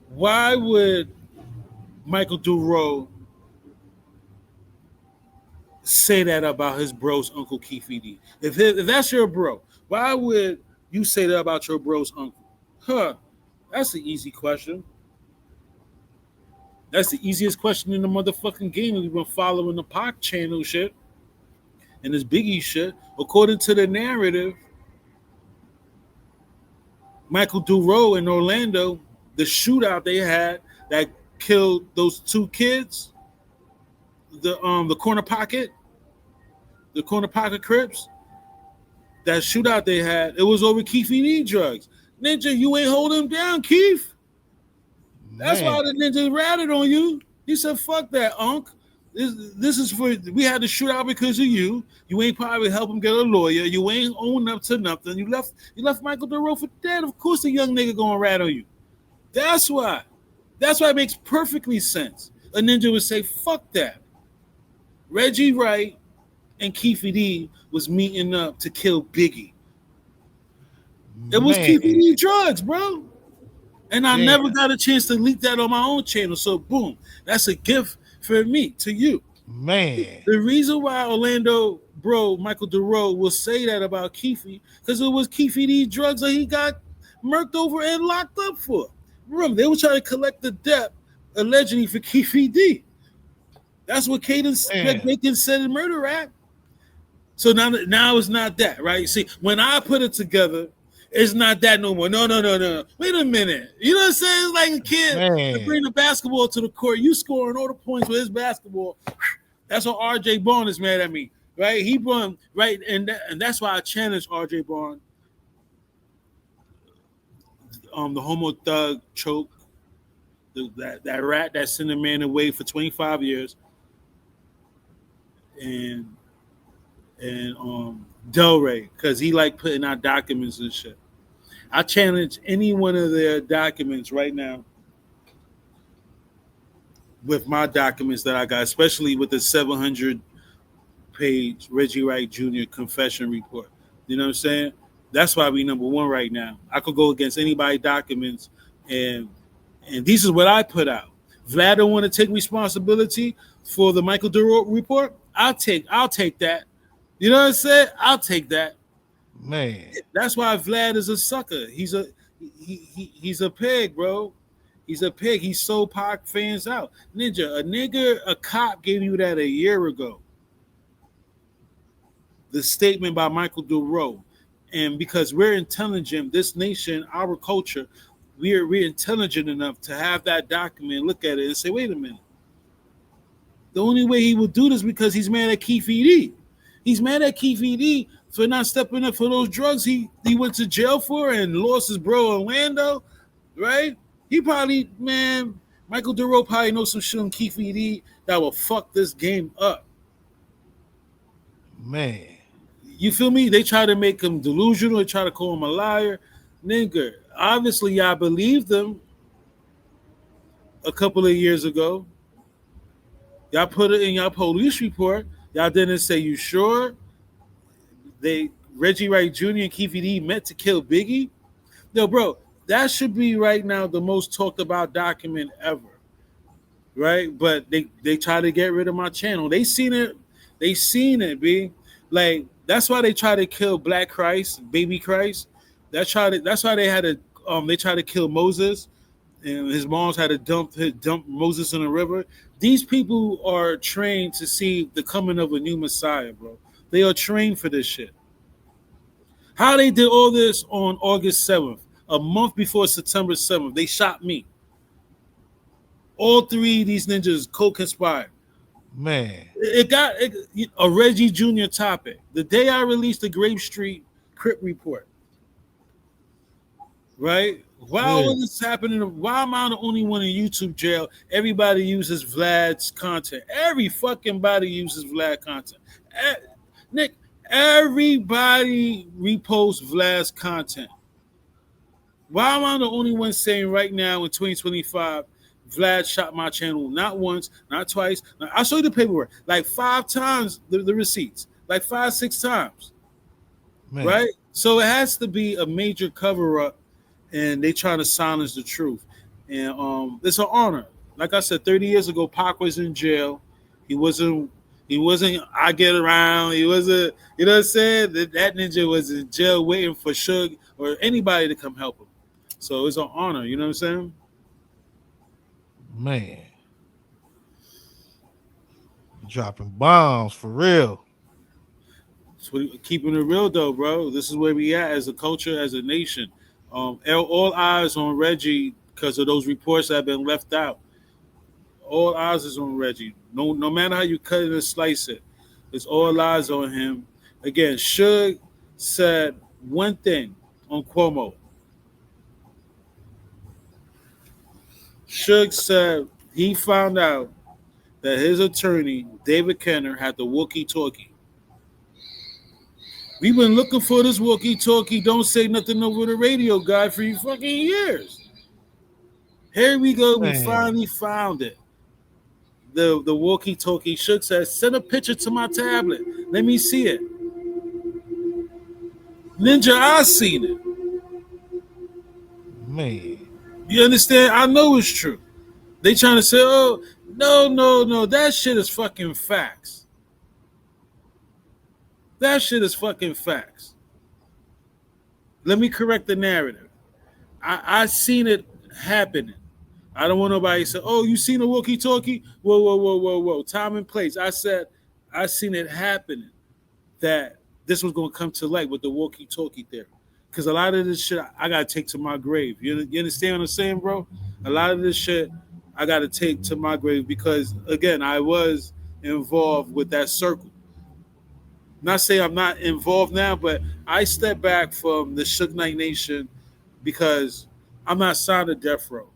why would Michael Duro say that about his bro's uncle Keefe D? If that's your bro, why would you say that about your bro's uncle? Huh? That's an easy question. That's the easiest question in the motherfucking game. We've been following the Pac channel shit and this Biggie shit. According to the narrative, Michael Duro in Orlando, the shootout they had that killed those two kids, the corner pocket Crips, that shootout they had, it was over Keefe D drugs. Ninja, you ain't holding him down, Keith. That's man, why the ninja ratted on you. He said, "Fuck that, Unc. This is for we had to shoot out because of you. You ain't probably help him get a lawyer. You ain't own up to nothing. You left Michael Duro for dead. Of course, the young nigga gonna rat on you. That's why. That's why it makes perfectly sense. A ninja would say, "Fuck that." Reggie Wright and Keefe D was meeting up to kill Biggie. It was man. Keefe D drugs, bro. And I Yeah, never got a chance to leak that on my own channel. So boom, that's a gift for me to you. man, The reason why Orlando bro Michael Duro will say that about Keefe, because it was Keefe D drugs that he got murked over and locked up for. Remember, they were trying to collect the debt allegedly for Keefe D. That's what man, Bacon said in Murder Rap. So now it's not that, right? See, when I put it together, it's not that no more. No. Wait a minute. You know what I'm saying? It's like a kid to man, bring the basketball to the court. You scoring all the points with his basketball. That's what RJ Barnes is mad at me, right? He run right, and that's why I challenged RJ Barnes, the homo thug choke, that rat that sent a man away for 25 years, and Delray, because he like putting out documents and shit. I challenge any one of their documents right now with my documents that I got, especially with the 700-page Reggie Wright Jr. confession report. You know what I'm saying? That's why we number one right now. I could go against anybody's documents, and this is what I put out. Vlad don't want to take responsibility for the Michael Duro report. I'll take that. You know what I'm saying? I'll take that. man, That's why Vlad is a sucker. He's a pig, bro. He's a pig. He sold Pac fans out. A cop gave you that a year ago. The statement by Michael Duro. And because we're intelligent, this nation, our culture, we're intelligent enough to have that document, look at it and say, wait a minute. The only way he would do this because he's mad at Keefe D. He's mad at Keefe D for not stepping up for those drugs he went to jail for and lost his bro Orlando, right? He probably, man, Michael Duro probably knows some shit on Keefe D that will fuck this game up. man. You feel me? They try to make him delusional. They try to call him a liar. Nigga, obviously y'all believed them a couple of years ago. Y'all put it in y'all police report. Y'all didn't say, you sure? Reggie Wright Jr. and Keefe D meant to kill Biggie? No, bro, that should be right now the most talked about document ever. Right? But they try to get rid of my channel. They seen it, B. Like, that's why they try to kill Black Christ, Baby Christ. That's why they had to they tried to kill Moses, and his moms had to dump Moses in the river. These people are trained to see the coming of a new Messiah, bro. They are trained for this shit. How they did all this on August 7th, a month before September 7th, they shot me. All three of these ninjas co-conspired. Man. It got a Reggie Jr. topic. The day I released the Grape Street Crip report, right? Why Yeah. all this happening? Why am I the only one in YouTube jail? Everybody uses Vlad's content. Every fucking body uses Vlad content. Nick, everybody reposts Vlad's content. Why am I the only one saying right now in 2025, Vlad shot my channel not once, not twice. I'll show you the paperwork. Like 5 times the receipts. Like 5, 6 times. Man. Right? So it has to be a major cover up and they trying to silence the truth. And it's an honor. Like I said, 30 years ago, Pac was in jail. He wasn't I get around. He wasn't, you know what I'm saying? That ninja was in jail waiting for Suge or anybody to come help him. So it's an honor, you know what I'm saying? Man. Dropping bombs for real. Keeping it real though, bro. This is where we at as a culture, as a nation. All eyes on Reggie because of those reports that have been left out. All eyes is on Reggie. No matter how you cut it and slice it, it's all eyes on him. Again, Suge said one thing on Cuomo. Suge said he found out that his attorney, David Kenner, had the walkie-talkie. We've been looking for this walkie-talkie. Don't say nothing over the radio guy for you fucking years. Here we go. We finally found it. The walkie-talkie. Suge says, send a picture to my tablet. Let me see it. Ninja, I seen it. Man. You understand? I know it's true. They trying to say, oh, no. That shit is fucking facts. That shit is fucking facts. Let me correct the narrative. I seen it happening. I don't want nobody to say, oh, you seen a walkie-talkie? Whoa. Time and place. I said, I seen it happening that this was going to come to light with the walkie-talkie theory. Because a lot of this shit, I got to take to my grave. You understand what I'm saying, bro? A lot of this shit, I got to take to my grave because, again, I was involved with that circle. Not say I'm not involved now, but I step back from the Suge Knight Nation because I'm not signed to Death Row.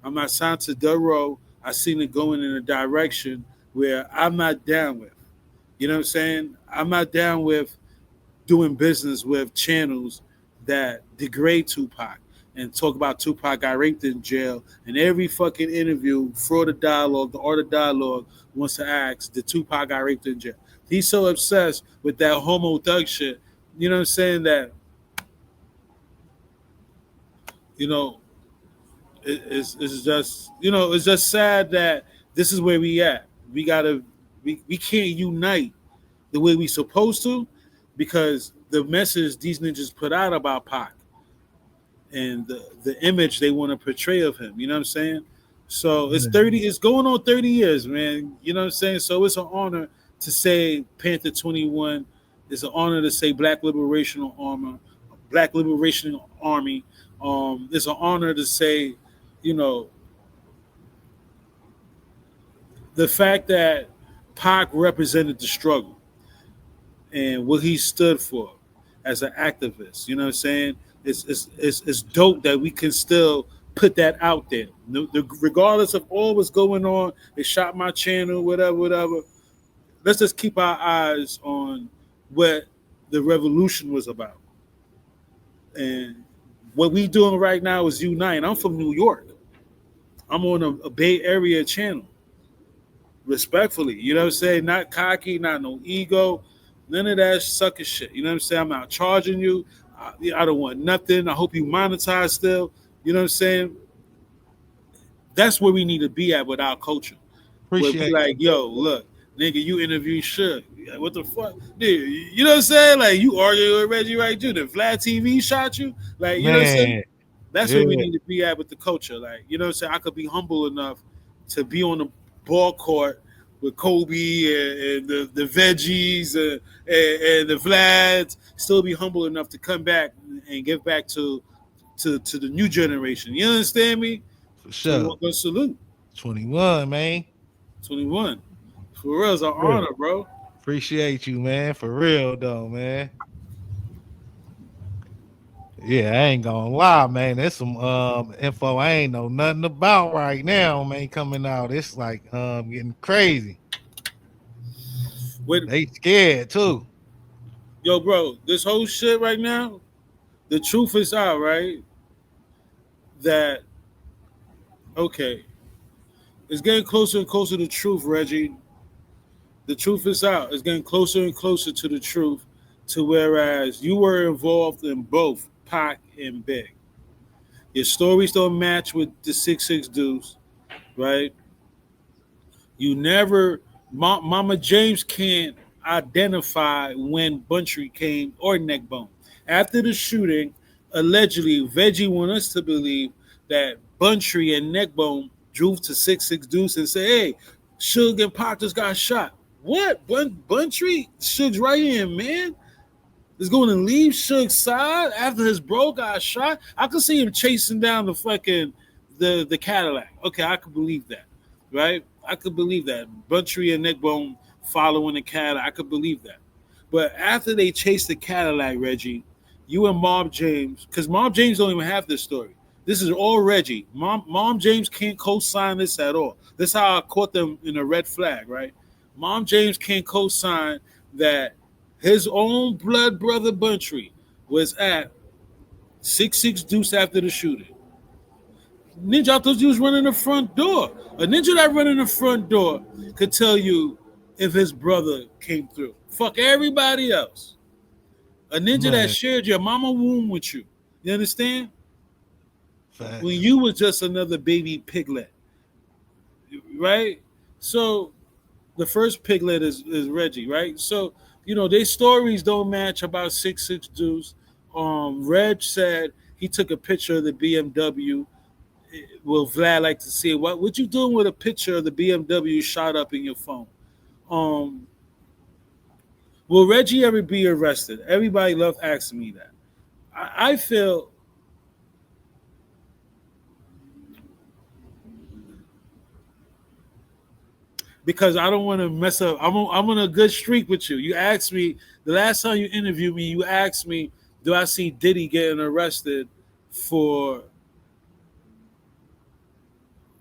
I'm not signed to Death Row. I seen it going in a direction where I'm not down with. You know what I'm saying? I'm not down with doing business with channels that degrade Tupac and talk about Tupac got raped in jail. And every fucking interview, Fraud of Dialogue, the Art of Dialogue, wants to ask, did Tupac got raped in jail? He's so obsessed with that homo thug shit. You know what I'm saying? That, you know, it's just, you know, it's just sad that this is where we at. We can't unite the way we supposed to because the message these ninjas put out about Pac and the image they want to portray of him, you know what I'm saying? So it's going on 30 years, man. You know what I'm saying? So it's an honor to say Panther 21. It's an honor to say Black Liberation Army. It's an honor to say, you know, the fact that Pac represented the struggle and what he stood for as an activist. You know what I'm saying? It's dope that we can still put that out there. Regardless of all what's going on, they shot my channel, whatever. Let's just keep our eyes on what the revolution was about. And what we doing right now is unite. I'm from New York. I'm on a Bay Area channel. Respectfully, you know what I'm saying? Not cocky, not no ego, none of that sucker shit. You know what I'm saying? I'm not charging you. I don't want nothing. I hope you monetize still. You know what I'm saying? That's where we need to be at with our culture. Where we like, yo, look, nigga, you interview Suge. What the fuck? Dude, you know what I'm saying? Like, you arguing with Reggie right, dude. The Vlad TV shot you? Like, you know what I'm saying? That's where we need to be at with the culture. Like, you know what I'm saying? I could be humble enough to be on the ball court with Kobe and the veggies and the Vlads, still be humble enough to come back and give back to the new generation. You understand me? For sure. So salute. 21, man. 21. For real, it's an Real. honor, bro. Appreciate you, man. For real though, man. Yeah, I ain't gonna lie, man. There's some info I ain't know nothing about right now, man, coming out. It's like getting crazy. With They scared too. yo, bro, this whole shit right now, the truth is out, right? That okay, it's getting closer and closer to truth, Reggie. The truth is out. It's getting closer and closer to the truth. To whereas you were involved in both Pac and Big. Your stories don't match with the 6 dudes, right? You never, Mama James can't identify when Buntry came or Neckbone. After the shooting, allegedly, Veggie want us to believe that Buntry and Neckbone drove to 6 Deuce and say, hey, Suge and Pac just got shot. What? Buntry? Suge's right here, man. Is going to leave Suge's side after his bro got shot. I could see him chasing down the Cadillac. Okay, I could believe that, right? I could believe that. Buntry and Neckbone following the Cadillac. I could believe that. But after they chased the Cadillac, Reggie, you and Mob James, because Mob James don't even have this story. This is all Reggie. Mom James can't co-sign this at all. This is how I caught them in a red flag, right? Mom James can't co-sign that his own blood brother Buntry was at 6 Deuce after the shooting. Ninja, I thought you was running the front door. A ninja that running the front door could tell you if his brother came through. Fuck everybody else. A ninja that Man, shared your mama womb with you. You understand? When facts. you was just another baby piglet. Right? So the first piglet is Reggie, right? So, their stories don't match about 6 Deuce. Reg said he took a picture of the BMW. Will Vlad like to see it? What you doing with a picture of the BMW shot up in your phone? Um, will Reggie ever be arrested? Everybody loves asking me that. I feel because I don't want to mess up. I'm on a good streak with you. You asked me the last time you interviewed me. You asked me, "Do I see Diddy getting arrested for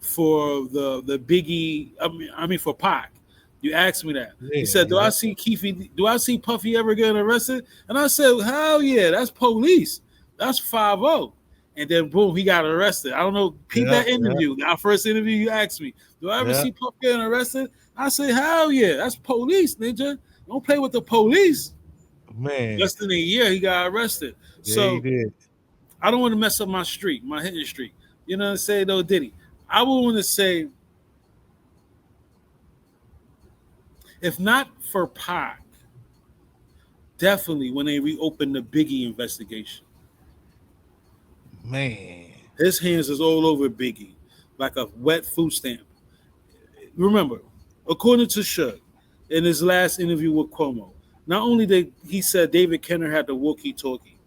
the Biggie? I mean for Pac?" You asked me that. You Yeah, said, "Do I yeah. see Keefy? Do I see Puffy ever getting arrested?" And I said, "Hell yeah, that's police. That's 5-0." And then boom, he got arrested. I don't know. Peep Yeah, that yeah, interview. Our first interview, you asked me, "Do I ever yeah. see Puff getting arrested?" I said, "Hell yeah, that's police, ninja. Don't play with the police." Man, Just in a year, he got arrested. yeah, he So did. I don't want to mess up my streak, my hitting streak. You know what I'm saying? Though, Diddy. I would want to say, if not for Pac, definitely when they reopened the Biggie investigation. Man. His hands is all over Biggie, like a wet food stamp. Remember, according to Suge, in his last interview with Cuomo, not only did he said David Kenner had the walkie-talkie,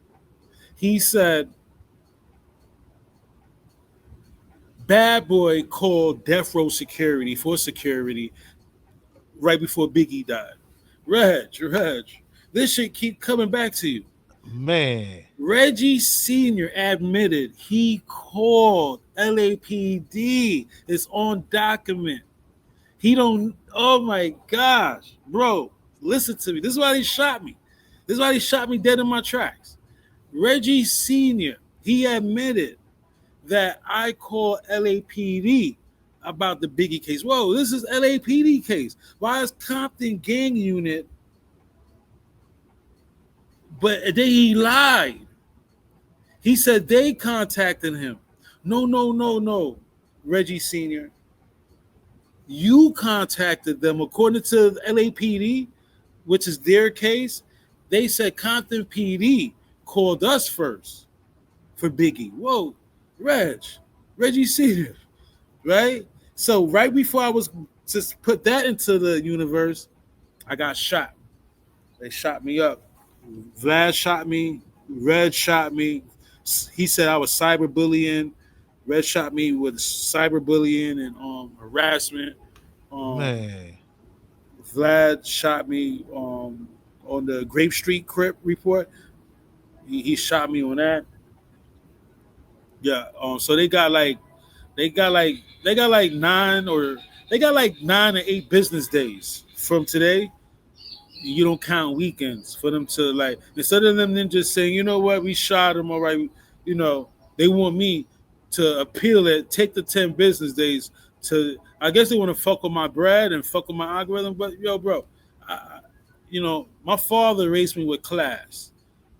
he said Bad Boy called Death Row Security for security right before Biggie died. Reg, this shit keep coming back to you. Man. Reggie Sr. admitted he called LAPD. It's on document. He don't. Oh my gosh, bro! Listen to me. This is why they shot me. This is why they shot me dead in my tracks. Reggie Sr. He admitted that I called LAPD about the Biggie case. Whoa, this is LAPD case. Why is Compton gang unit? But then he lied. He said they contacted him. No, no, no, no, Reggie Sr. You contacted them according to LAPD, which is their case. They said Compton PD called us first for Biggie. Whoa, Reggie Sr., right? So right before I was to put that into the universe, I got shot. They shot me up. Vlad shot me. Red shot me. He said I was cyberbullying. Red shot me with cyberbullying and harassment. Um, Man. Vlad shot me on the Grape Street Crip report. He shot me on that. Yeah. So they got like nine or 8 business days from today. You don't count weekends for them to like, instead of them then just saying, you know what, we shot him, all right, you know, they want me to appeal it, take the 10 business days to, I guess they want to fuck with my bread and fuck with my algorithm. But yo, bro, my father raised me with class.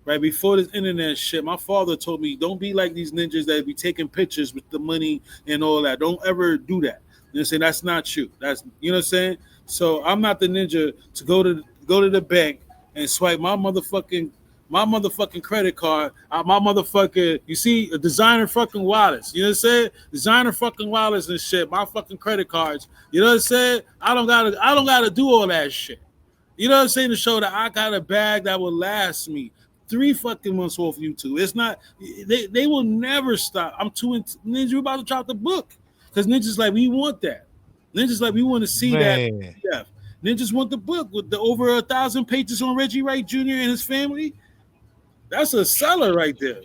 Right before this internet shit, my father told me, "Don't be like these ninjas that be taking pictures with the money and all that. Don't ever do that." You know what I'm saying? That's not you. That's, you know what I'm saying? So I'm not the ninja to go to the bank and swipe my motherfucking credit card, my motherfucking, you see, a designer fucking wallets. You know what I'm saying? Designer fucking wallets and shit. My fucking credit cards. You know what I'm saying? I don't gotta do all that shit. You know what I'm saying? To show that I got a bag that will last me 3 fucking months off YouTube. It's not, they will never stop. I'm too Ninja, we're about to drop the book. Because Ninja's like, we want that. Ninja's like, we want to see that Man. PDF. Ninjas want the book with the over 1,000 pages on Reggie Wright Jr. and his family. That's a seller right there.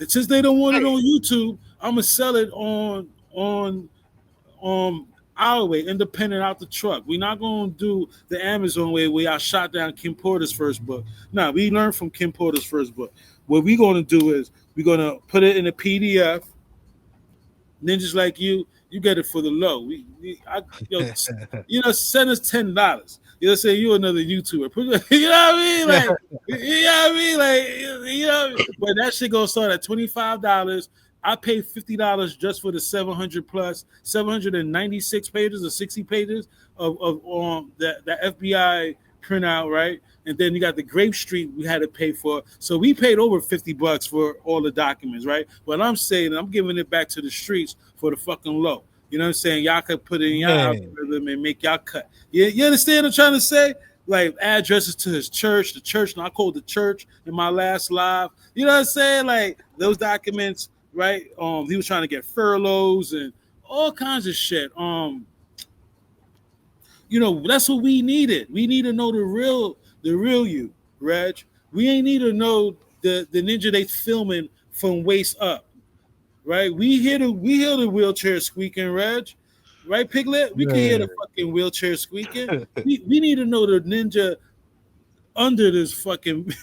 Since they don't want it Hey. on YouTube, I'm gonna sell it on our way, independent out the truck. We're not gonna do the Amazon way where I shot down Kim Porter's first book. No, we learned from Kim Porter's first book. What we're gonna do is we're gonna put it in a PDF. Ninjas like you get it for the low. Yo, send us $10. You know, say you another YouTuber. You know what I mean? Like, you know what I mean? Like, but that shit gonna start at $25. I paid $50 just for the 796 pages or 60 pages of that FBI printout, right? And then you got the Grape Street we had to pay for. So we paid over $50 for all the documents, right? But I'm saying I'm giving it back to the streets for the fucking low. You know what I'm saying? Y'all could put it in y'all Man. algorithm and make y'all cut. You understand what I'm trying to say? Like addresses to his church, the church, and I called the church in my last live. You know what I'm saying? Like those documents, right? He was trying to get furloughs and all kinds of shit. That's what we needed. We need to know the real you, Reg. We ain't need to know the ninja they filming from waist up, right? We hear the wheelchair squeaking, Reg. Right, Piglet? We can hear the Man. fucking wheelchair squeaking. We need to know the ninja under this fucking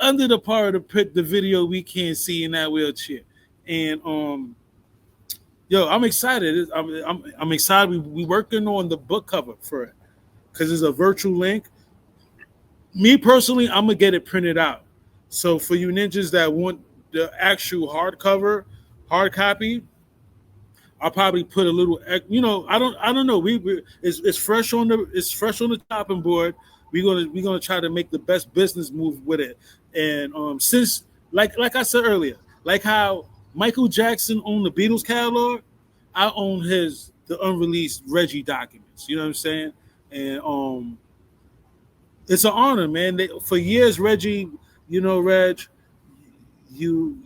under the part of the video we can't see in that wheelchair. And yo, I'm excited. I'm excited. We working on the book cover for it because it's a virtual link. Me personally, I'm gonna get it printed out. So for you ninjas that want the actual hardcover, hard copy, I'll probably put a little. I don't know. It's fresh on the chopping board. We're gonna try to make the best business move with it. And since like I said earlier, like how Michael Jackson owned the Beatles catalog, I own the unreleased Reggie documents. You know what I'm saying? And it's an honor, man. For years, Reggie, Reg, you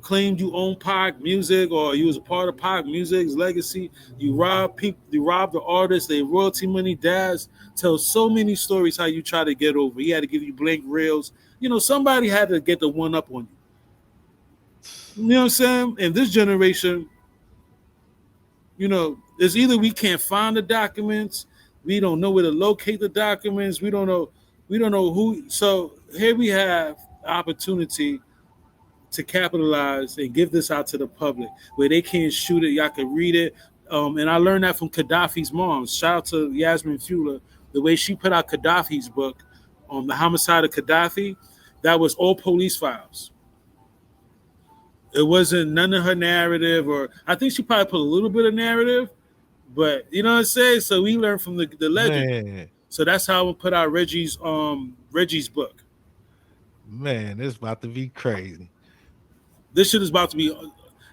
claimed you own Pac music or you was a part of Pac music's legacy. You robbed people, you robbed the artists, they royalty money. Daz tells so many stories how you try to get over. He had to give you blank reels. Somebody had to get the one up on you. You know what I'm saying? In this generation, it's either we can't find the documents, we don't know where to locate the documents, we don't know who. So here we have opportunity to capitalize and give this out to the public where they can't shoot it, y'all can read it. And I learned that from Gaddafi's mom. Shout out to Yasmin Fuller, the way she put out Gaddafi's book, The Homicide of Gaddafi. That was all police files. It wasn't none of her narrative, or I think she probably put a little bit of narrative, but you know what I'm saying? So we learned from the legend. Man. So that's how we put out Reggie's book. Man, it's about to be crazy. This shit is about to be.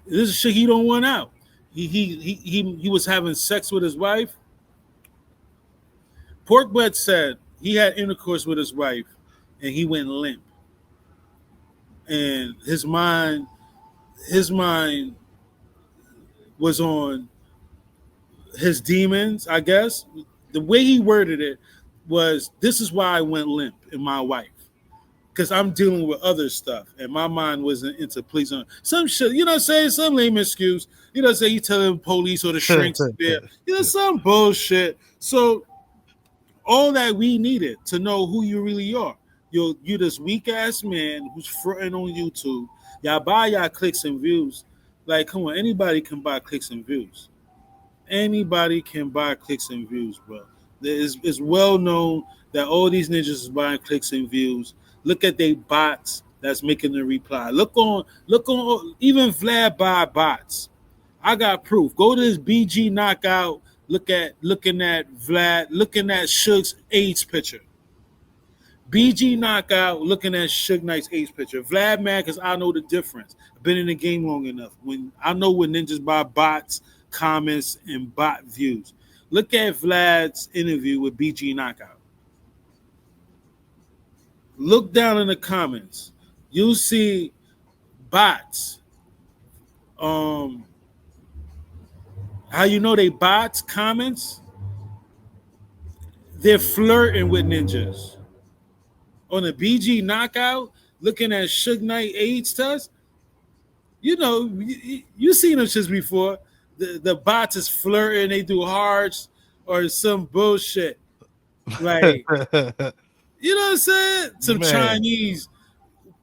This is shit he don't want out. He was having sex with his wife. Porkbutt said he had intercourse with his wife, and he went limp. And his mind was on his demons, I guess. The way he worded it was, "This is why I went limp in my wife, because I'm dealing with other stuff, and my mind wasn't into pleasing some shit." You know what I'm saying? Some lame excuse. You know, say you telling the police or the shrinks there. You know, some bullshit. So all that we needed to know who you really are. You this weak ass man who's fronting on YouTube. Y'all buy y'all clicks and views. Like, come on, anybody can buy clicks and views. Anybody can buy clicks and views, bro. It's well known that all these ninjas is buying clicks and views. Look at they bots that's making the reply. Look on even Vlad buy bots. I got proof. Go to this BG knockout. Looking at Vlad, looking at Suge's AIDS picture. BG knockout, looking at Suge Knight's AIDS picture. Vlad mad because I know the difference. I've been in the game long enough. When I know when ninjas buy bots, comments, and bot views. Look at Vlad's interview with BG knockout. Look down in the comments. You'll see bots. How you know they bots comments? They're flirting with ninjas. On a BG knockout, looking at Suge Knight AIDS test, you know, you seen them shits before. The bots is flirting, they do hearts or some bullshit. Like, you know what I'm saying? Some Man. Chinese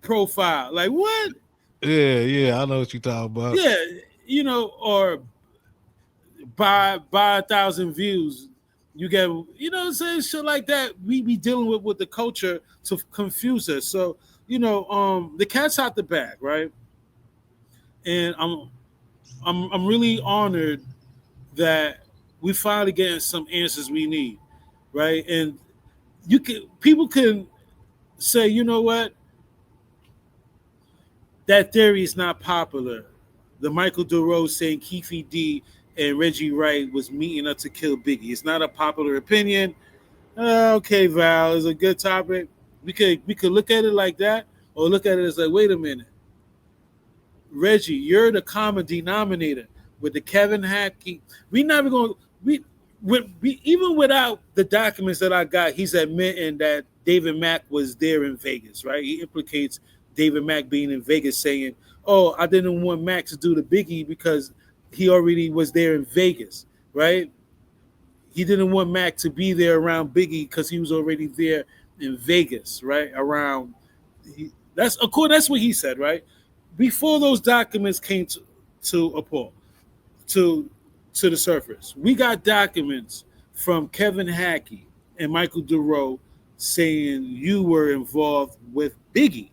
profile. Like, what? Yeah, I know what you're talking about. Yeah, you know, or buy 1,000 views. You get, you know what I'm saying? Shit like that. We be dealing with the culture to confuse us. So, you know, the cat's out the bag, right? And I'm really honored that we finally getting some answers we need, right? And people can say, you know what, that theory is not popular. The Michael DeRose saying Keefe D and Reggie Wright was meeting up to kill Biggie. It's not a popular opinion. Okay, Val, it's a good topic. We could look at it like that, or look at it as like, wait a minute, Reggie, you're the common denominator with the Kevin Hackey. We never going we even without the documents that I got, he's admitting that David Mack was there in Vegas, right? He implicates David Mack being in Vegas, saying, "Oh, I didn't want Mack to do the Biggie because he already was there in Vegas," right? He didn't want Mack to be there around Biggie because he was already there in Vegas, right? Around that's of course that's what he said, right? Before those documents came to a Paul, to the surface, we got documents from Kevin Hackey and Michael DeRoe saying you were involved with Biggie.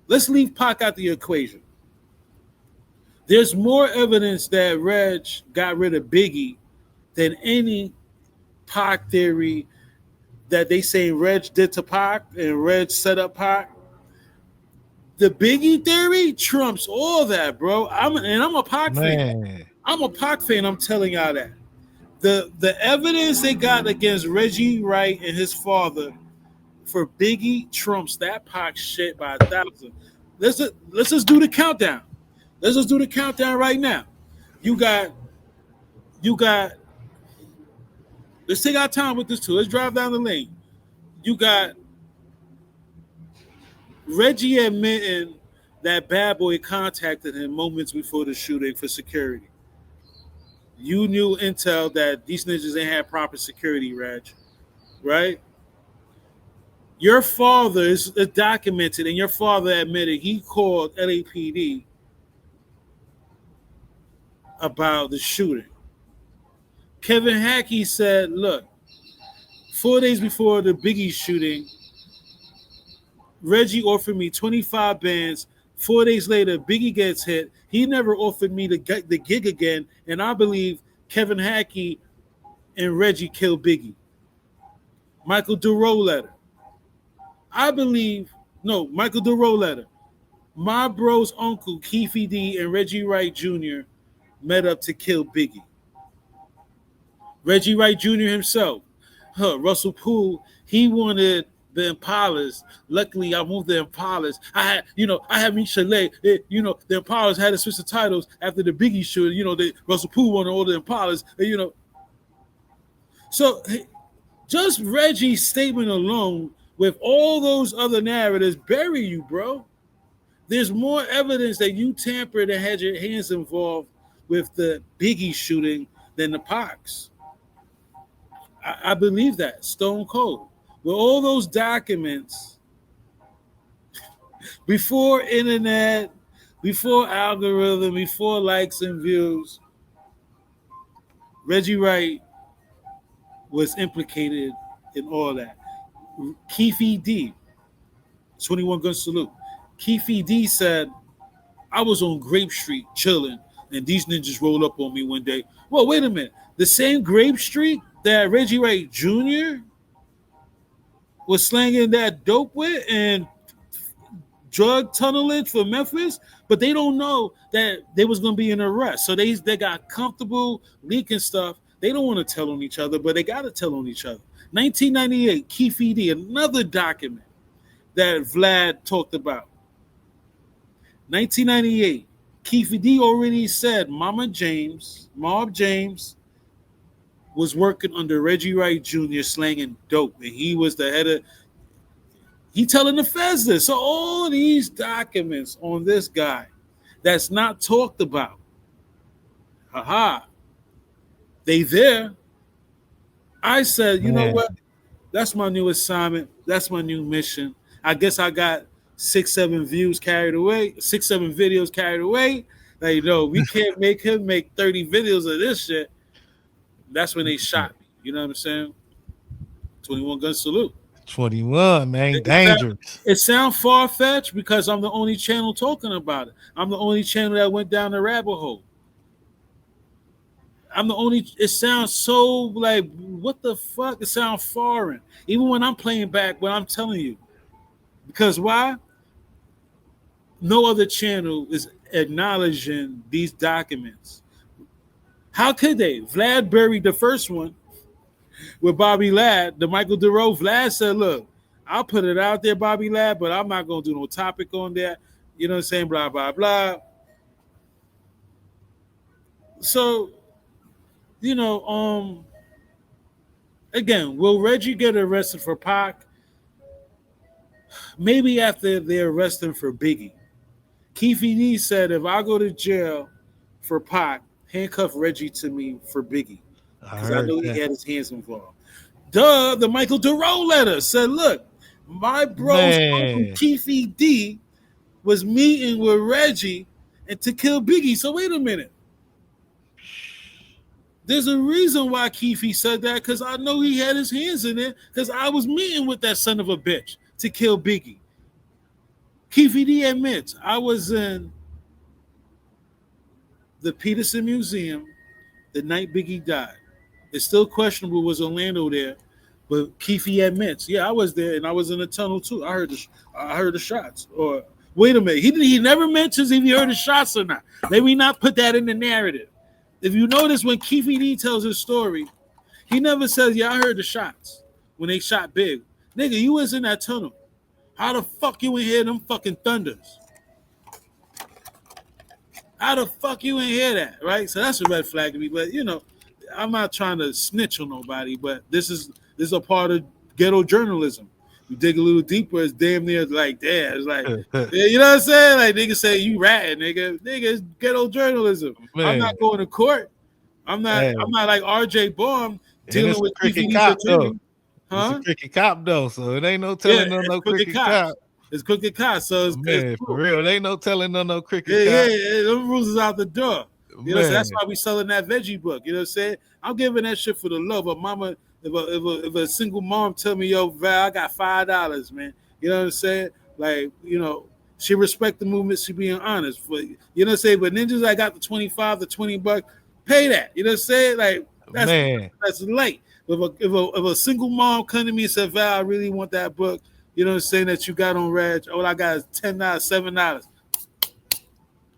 Let's leave Pac out the equation. There's more evidence that Reg got rid of Biggie than any Pac theory that they say Reg did to Pac and Reg set up Pac. The Biggie theory trumps all that, bro. I'm a Pac fan. I'm a Pac fan. I'm telling y'all that. The evidence they got against Reggie Wright and his father for Biggie trumps that Pac shit by 1,000. Let's just do the countdown. Let's just do the countdown right now. You got. Let's take our time with this too. Let's drive down the lane. You got Reggie admitting that Bad Boy contacted him moments before the shooting for security. You knew intel that these ninjas ain't had proper security, Reg, right? Your father is documented, and your father admitted he called LAPD about the shooting. Kevin Hackey said, look, 4 days before the Biggie shooting, Reggie offered me 25 bands. 4 days later, Biggie gets hit. He never offered me the gig again, and I believe Kevin Hackey and Reggie killed Biggie. Michael DeRoe letter. Michael DeRoe letter. My bro's uncle, Keefe D and Reggie Wright Jr. met up to kill Biggie. Reggie Wright Jr. himself, Russell Poole, he wanted the Impalas. Luckily, I moved the Impalas. I had me Chalet. The Impalas had to switch the titles after the Biggie shooting. Russell Pooh won all the Impalas. So just Reggie's statement alone, with all those other narratives, bury you, bro. There's more evidence that you tampered and had your hands involved with the Biggie shooting than the Pox. I believe that, stone cold. With all those documents, before internet, before algorithm, before likes and views, Reggie Wright was implicated in all that. Keefe D, 21 Gun Salute. Keefe D said, I was on Grape Street chilling, and these ninjas rolled up on me one day. Well, wait a minute. The same Grape Street that Reggie Wright Jr. was slanging that dope with and drug tunneling for Memphis, but they don't know that there was going to be an arrest. So they got comfortable leaking stuff. They don't want to tell on each other, but they got to tell on each other. 1998, Keefe D, another document that Vlad talked about. 1998, Keefe D already said Mob James was working under Reggie Wright Jr. slanging dope, and he was the head of. He telling the feds this. So all these documents on this guy that's not talked about, they there. I said, you know what? That's my new assignment. That's my new mission. I guess I got 6-7 videos carried away. Like, we can't make him make 30 videos of this shit. That's when they shot me. You know what I'm saying? 21 Gun Salute. 21, man. Dangerous. It sounds far-fetched because I'm the only channel talking about it. I'm the only channel that went down the rabbit hole. It sounds so like, what the fuck? It sounds foreign. Even when I'm playing back what I'm telling you. Because why? No other channel is acknowledging these documents. How could they? Vlad buried the first one with Bobby Ladd, the Michael DeRoe. Vlad said, look, I'll put it out there, Bobby Ladd, but I'm not going to do no topic on that. You know what I'm saying? Blah, blah, blah. So, again, will Reggie get arrested for Pac? Maybe after they arrest him for Biggie. Keefe D said, if I go to jail for Pac, handcuff Reggie to me for Biggie. Because I know he had his hands involved. The Michael DeRoe letter said, look, my bro's uncle Keefe D was meeting with Reggie and to kill Biggie. So wait a minute. There's a reason why Keefe said that, because I know he had his hands in it, because I was meeting with that son of a bitch to kill Biggie. Keefe D admits, I was in the Peterson Museum the night Biggie died. It's still questionable was Orlando there, but Keefe admits, yeah, I was there and I was in the tunnel too. I heard the shots. Or wait a minute, he never mentions if he heard the shots or not. Maybe not put that in the narrative. If you notice when Keefe D tells his story, he never says, yeah, I heard the shots when they shot Big. Nigga, you was in that tunnel. How the fuck you ain't hear them fucking thunders? How the fuck you ain't hear that, right? So that's a red flag to me. But, I'm not trying to snitch on nobody, but this is a part of ghetto journalism. You dig a little deeper, it's damn near like, damn, it's like, you know what I'm saying? Like, niggas say, you ratting, nigga. Nigga, it's ghetto journalism. Man. I'm not going to court. I'm not like RJ Baum dealing with cricket cop, though. Huh? It's a cricket cop, though, so it ain't no telling no cricket cop. It's crooked cops, so it's for real. It ain't no telling no cricket cop. Yeah, those rules is out the door. You know what I'm saying? That's why we selling that veggie book. You know what I'm saying? I'm giving that shit for the love of mama. If a single mom tell me, yo, Val, I got $5, man. You know what I'm saying? Like, she respect the movement. She being honest. But, you know what I'm saying? But ninjas, I got the 25, the $20, pay that. You know what I'm saying? Like, that's light. If a single mom come to me and said, Val, I really want that book, you know what I'm saying, that you got on Reg, all I got is $10, $7.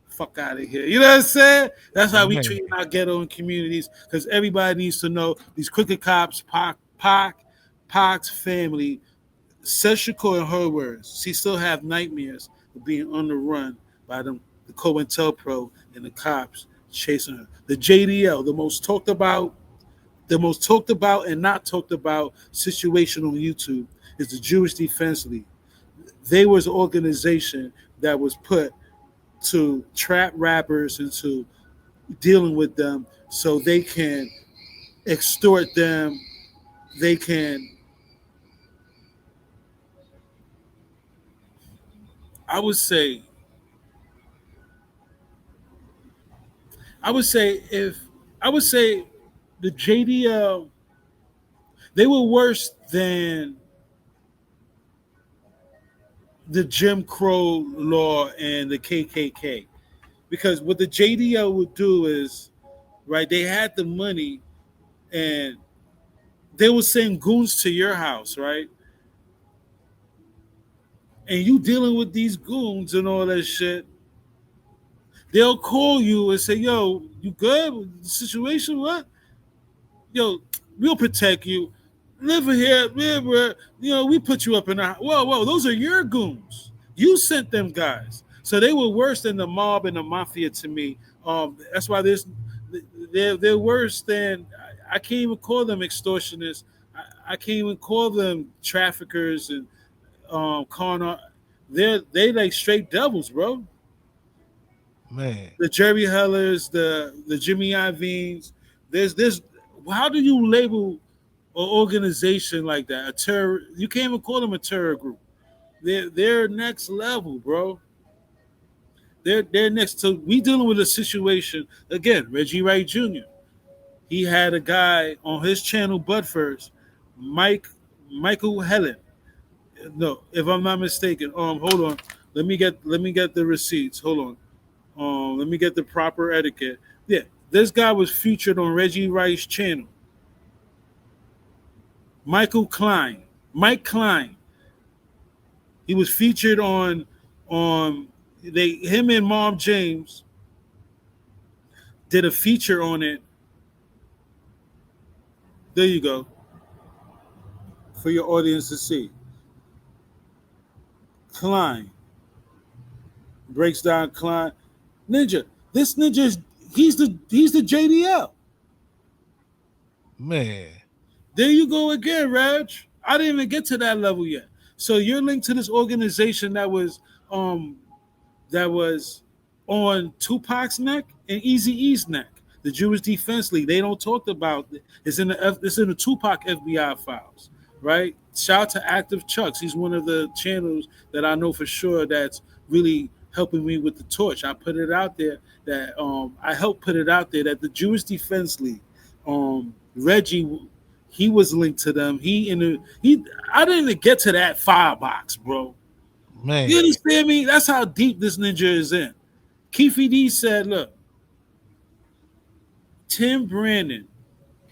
Fuck out of here. You know what I'm saying? That's how we treat our ghetto and communities, because everybody needs to know these crooked cops, Pac's family Says Shakur in her words, she still have nightmares of being on the run by them, the COINTELPRO and the cops chasing her. The JDL, the most talked about and not talked about situation on YouTube is the Jewish Defense League. They was an organization that was put to trap rappers into dealing with them so they can extort them. They can, I would say, I would say if I would say the JDL, they were worse than the Jim Crow law and the KKK, because what the JDL would do is, right, they had the money and they would send goons to your house, right, and you dealing with these goons and all that shit. They'll call you and say, "Yo, you good with the situation? What? Yo, we'll protect you. Live here, we put you up in a whoa. Those are your goons. You sent them guys, so they were worse than the mob and the mafia to me. That's why they're worse than I can't even call them extortionists. I can't even call them traffickers and con. They like straight devils, bro. Man, The Jerry Hellers, the Jimmy Iovine's. There's how do you label an organization like that? A terror, you can't even call them a terror group. They're next level, bro. They're next to we dealing with a situation again, Reggie Wright Jr. He had a guy on his channel, Bud First, Mike Michael Helen. No, if I'm not mistaken. Hold on. Let me get the receipts. Hold on. Let me get the proper etiquette. Yeah, this guy was featured on Reggie Wright's channel. Michael Klein, Mike Klein. He was featured on they him and Mom James did a feature on it. There you go for your audience to see. Klein breaks down Klein Ninja. This ninja is he's the JDL. man, There you go again, Reg. I didn't even get to that level yet. So you're linked to this organization um that was on Tupac's neck and Easy E's neck. The Jewish Defense League. They don't talk about it. It's in the Tupac FBI files, right? Shout out to Active Chucks. He's one of the channels that I know for sure that's really helping me with the torch. I put it out there that I helped put it out there that the Jewish Defense League, Reggie, he was linked to them. I didn't even get to that firebox, bro. man, You understand me? That's how deep this ninja is in. Keefe D said, look, Tim Brandon,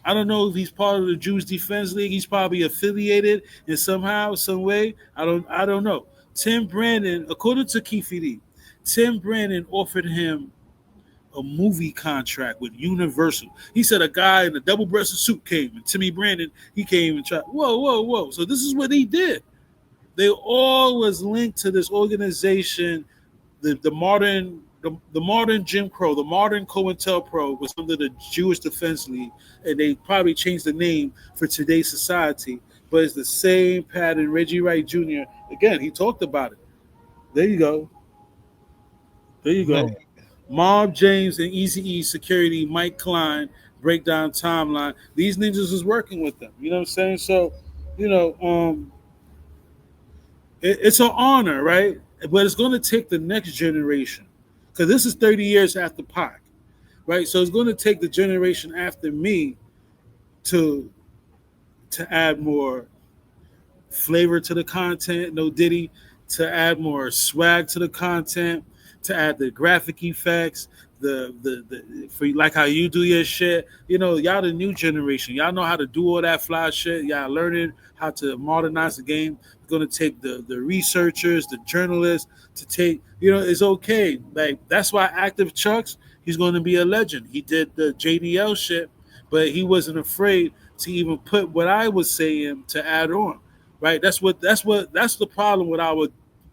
I don't know if he's part of the Jewish Defense League. He's probably affiliated in somehow, some way. I don't know. Tim Brandon, according to Keefe D, Tim Brandon offered him a movie contract with Universal. He said a guy in a double-breasted suit came, and Timmy Brandon, he came and tried. Whoa. So this is what he did. They all was linked to this organization, the modern Jim Crow, the modern COINTELPRO was under the Jewish Defense League, and they probably changed the name for today's society, but it's the same pattern. Reggie Wright Jr. Again, he talked about it. There you go. There you go. man, Mob James and Easy E Security, Mike Klein, Breakdown Timeline. These ninjas was working with them. You know what I'm saying? So, you know, it's an honor, right? But it's going to take the next generation because this is 30 years after Pac, right? So it's going to take the generation after me to add more flavor to the content, no Diddy, to add more swag to the content, to add the graphic effects, the for like how you do your shit. You know, y'all the new generation. Y'all know how to do all that fly shit. Y'all learning how to modernize the game. It's gonna take the researchers, the journalists to take, it's okay. Like that's why Active Chucks, he's gonna be a legend. He did the JDL shit, but he wasn't afraid to even put what I was saying to add on. right? That's the problem with our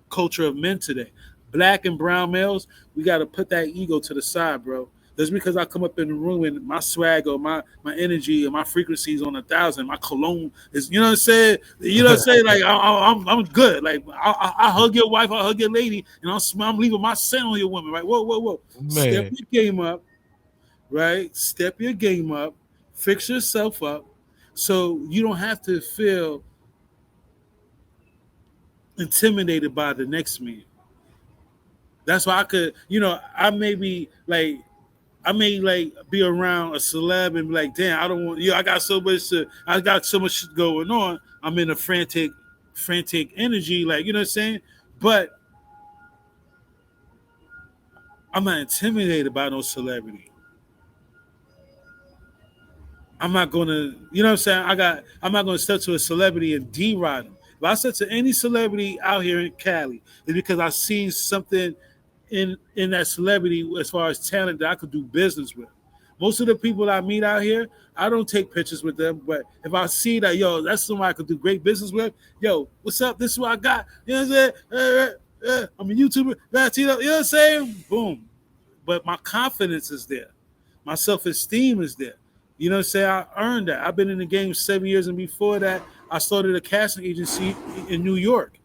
culture of men today. Black and brown males, we got to put that ego to the side, bro. Just because I come up in the room and my swag or my energy or my frequency is on 1,000, my cologne is, you know what I'm saying? You know what I'm saying? Like I'm good. Like I hug your wife, I hug your lady, and I'm leaving my scent on your woman. Right? Whoa, whoa, whoa! Step Man. your game up, right? Step your game up. Fix yourself up, so you don't have to feel intimidated by the next man. That's why I could, I may like be around a celeb and be like, damn, I don't want, I got so much shit going on. I'm in a frantic energy, like, you know what I'm saying? But I'm not intimidated by no celebrity. I'm not gonna, you know what I'm saying? I'm not gonna step to a celebrity and deride them. If I step to any celebrity out here in Cali, it's because I seen something in that celebrity as far as talent that I could do business with. Most of the people I meet out here, I don't take pictures with them, but if I see that, yo, that's somebody I could do great business with, yo, what's up? This is what I got. You know what I'm saying? I'm a YouTuber. You know what I'm saying? Boom. But my confidence is there. My self-esteem is there. You know what I'm saying? I earned that. I've been in the game 7 years, and before that, I started a casting agency in New York.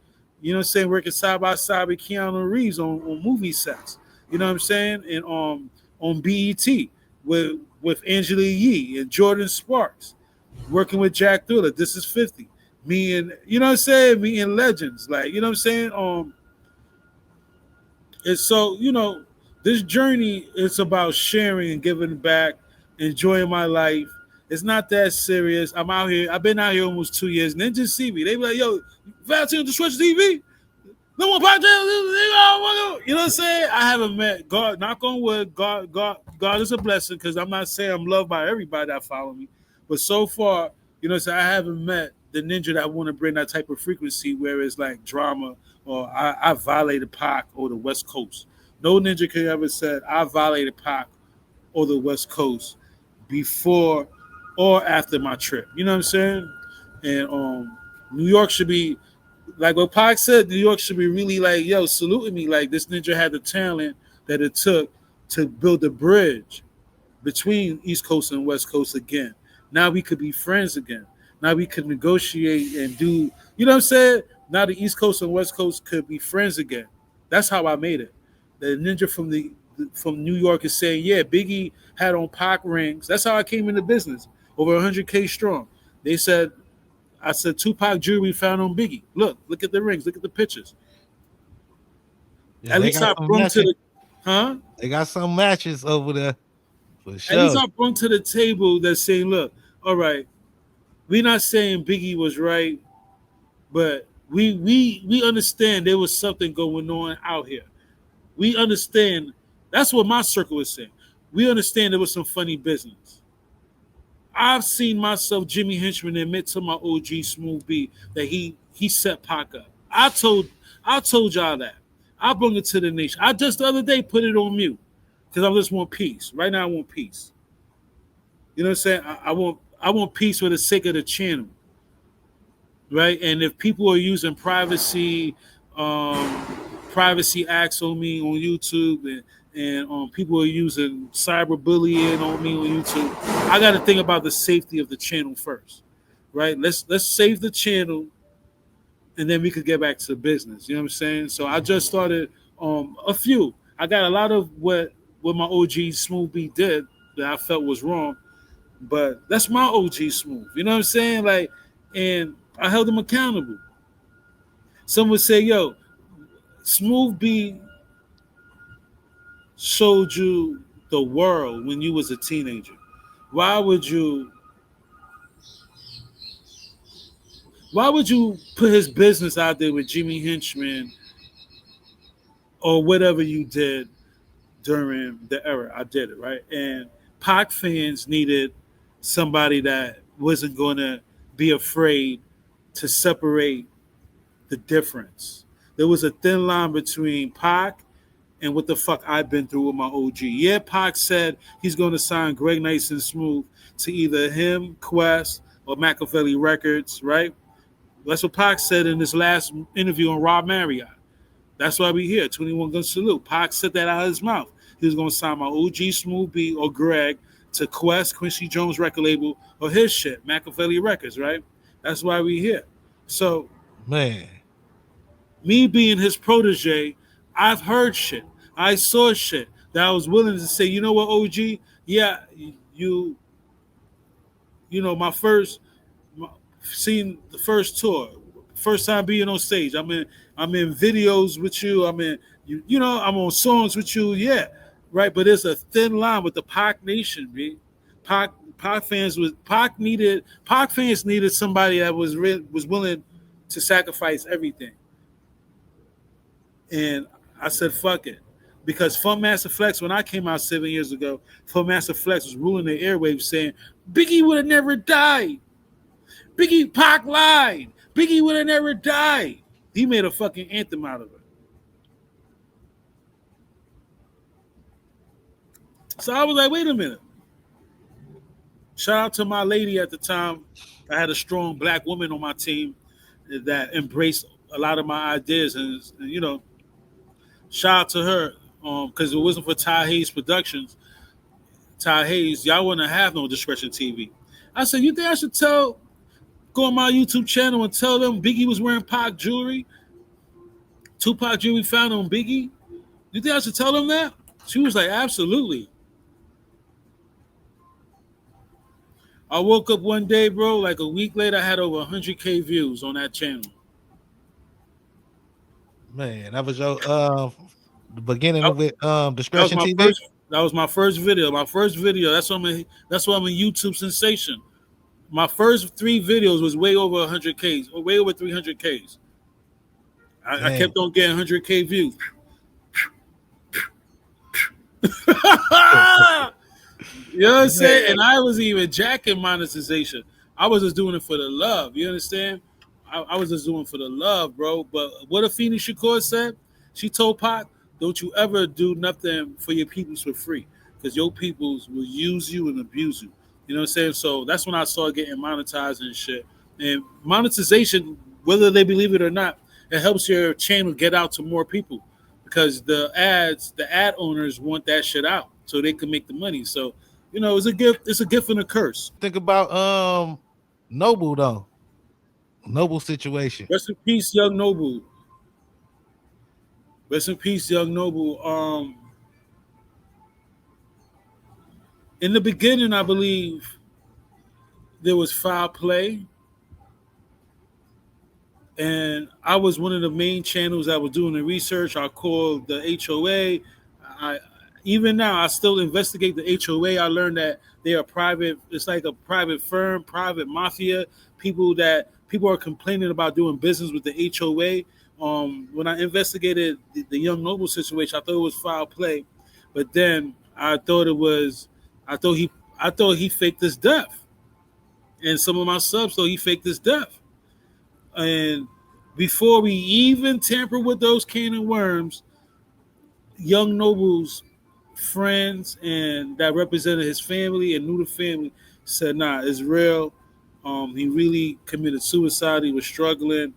You know what I'm saying? Working side by side with Keanu Reeves on movie sets. You know what I'm saying? And on BET with Angela Yee and Jordan Sparks. Working with Jack Thriller. This is 50. Me and, you know what I'm saying? Me and legends. Like, you know what I'm saying? And so, this journey is about sharing and giving back, enjoying my life. It's not that serious. I'm out here. I've been out here almost 2 years. And then just see me. They be like, yo, VALINTENO to Switch TV? No more podcast. You know what I'm saying? I haven't met God. Knock on wood. God is a blessing, because I'm not saying I'm loved by everybody that follow me. But so far, you know what I'm saying, I haven't met the ninja that want to bring that type of frequency where it's like drama or I violated Pac or the West Coast. No ninja could ever said I violated Pac or the West Coast before or after my trip. You know what I'm saying? And New York should be like what Pac said. New York should be really like, yo, saluting me. Like, this ninja had the talent that it took to build a bridge between East Coast and West Coast again. Now we could be friends again. Now we could negotiate and do, you know what I'm saying? Now the East Coast and West Coast could be friends again. That's how I made it. The ninja from New York is saying, yeah, Biggie had on Pac rings. That's how I came into business. Over 100K strong. They said, I said, Tupac jewelry found on Biggie. Look at the rings. Look at the pictures. Yeah, At they least got I some brought to matches. the, huh? They got some matches over there for At least sure. I brought to the table that saying, look, all right, we're not saying Biggie was right, but we understand there was something going on out here. We understand. That's what my circle is saying. We understand there was some funny business. I've seen myself, Jimmy Henchman, admit to my OG Smooth B that he set Pac up. I told y'all that. I bring it to the nation. I just the other day put it on mute because I just want peace. Right now, I want peace. You know what I'm saying? I want peace for the sake of the channel, right? And if people are using privacy acts on me on YouTube, and people are using cyberbullying on me on YouTube, I got to think about the safety of the channel first, right? Let's save the channel, and then we could get back to the business. You know what I'm saying? So I just started a few. I got a lot of what my OG Smooth B did that I felt was wrong, but that's my OG Smooth. You know what I'm saying? Like, and I held him accountable. Some would say, yo, Smooth B showed you the world when you was a teenager. Why would you put his business out there with Jimmy Henchman or whatever you did during the era? I did it, right? And Pac fans needed somebody that wasn't going to be afraid to separate the difference. There was a thin line between Pac and what the fuck I've been through with my OG. Yeah, Pac said he's going to sign Greg Nice and Smooth to either him, Quest, or Machiavelli Records, right? That's what Pac said in his last interview on Rob Marriott. That's why we here. 21 Gun Salute. Pac said that out of his mouth. He was going to sign my OG Smooth B or Greg to Quest, Quincy Jones record label, or his shit, Machiavelli Records, right? That's why we here. So, Man. me being his protege, I've heard shit. I saw shit that I was willing to say, you know what, OG? Yeah, you, my first, seeing the first tour, first time being on stage. I'm in videos with you. I'm on songs with you. Yeah, right. But there's a thin line with the Pac Nation, man. Pac fans needed somebody that was willing to sacrifice everything. And I said, fuck it. Because Fun Master Flex, when I came out 7 years ago, Fun Master Flex was ruling the airwaves saying, Biggie would have never died. Biggie Pac lied. Biggie would have never died. He made a fucking anthem out of it. So I was like, wait a minute. Shout out to my lady at the time. I had a strong black woman on my team that embraced a lot of my ideas. And shout out to her. Because it wasn't for Ty Hayes Productions. Ty Hayes, y'all wouldn't have no Discretion TV. I said, you think I should go on my YouTube channel and tell them Biggie was wearing Pac jewelry? Tupac jewelry found on Biggie? You think I should tell them that? She was like, absolutely. I woke up one day, bro, like a week later, I had over 100K views on that channel. Man, that was your the beginning with Discretion TV. That was my first video. That's why I'm a YouTube sensation. My first 3 videos was way over 100Ks, or way over 300Ks. I kept on getting 100K views. You know what I'm saying? And I wasn't even jacking monetization. I was just doing it for the love. You understand? I was just doing it for the love, bro. But what Afeni Shakur said, she told Pac, don't you ever do nothing for your peoples for free, because your peoples will use you and abuse you. You know what I'm saying? So that's when I started getting monetized and shit. And monetization, whether they believe it or not, it helps your channel get out to more people, because the ad owners want that shit out so they can make the money. So, it's a gift. It's a gift and a curse. Think about Noble though. Noble situation. Rest in peace, Young Noble. Rest in peace, Young Noble. In the beginning, I believe there was foul play, and I was one of the main channels that was doing the research. I called the HOA. Even now, I still investigate the HOA. I learned that they are private. It's like a private firm, private mafia. People are complaining about doing business with the HOA. When I investigated the Young Noble situation, I thought it was foul play, but then I thought he faked his death, and some of my subs thought he faked his death. And before we even tamper with those can of worms, Young Noble's friends and that represented his family and knew the family said, nah, it's real. He really committed suicide. He was struggling.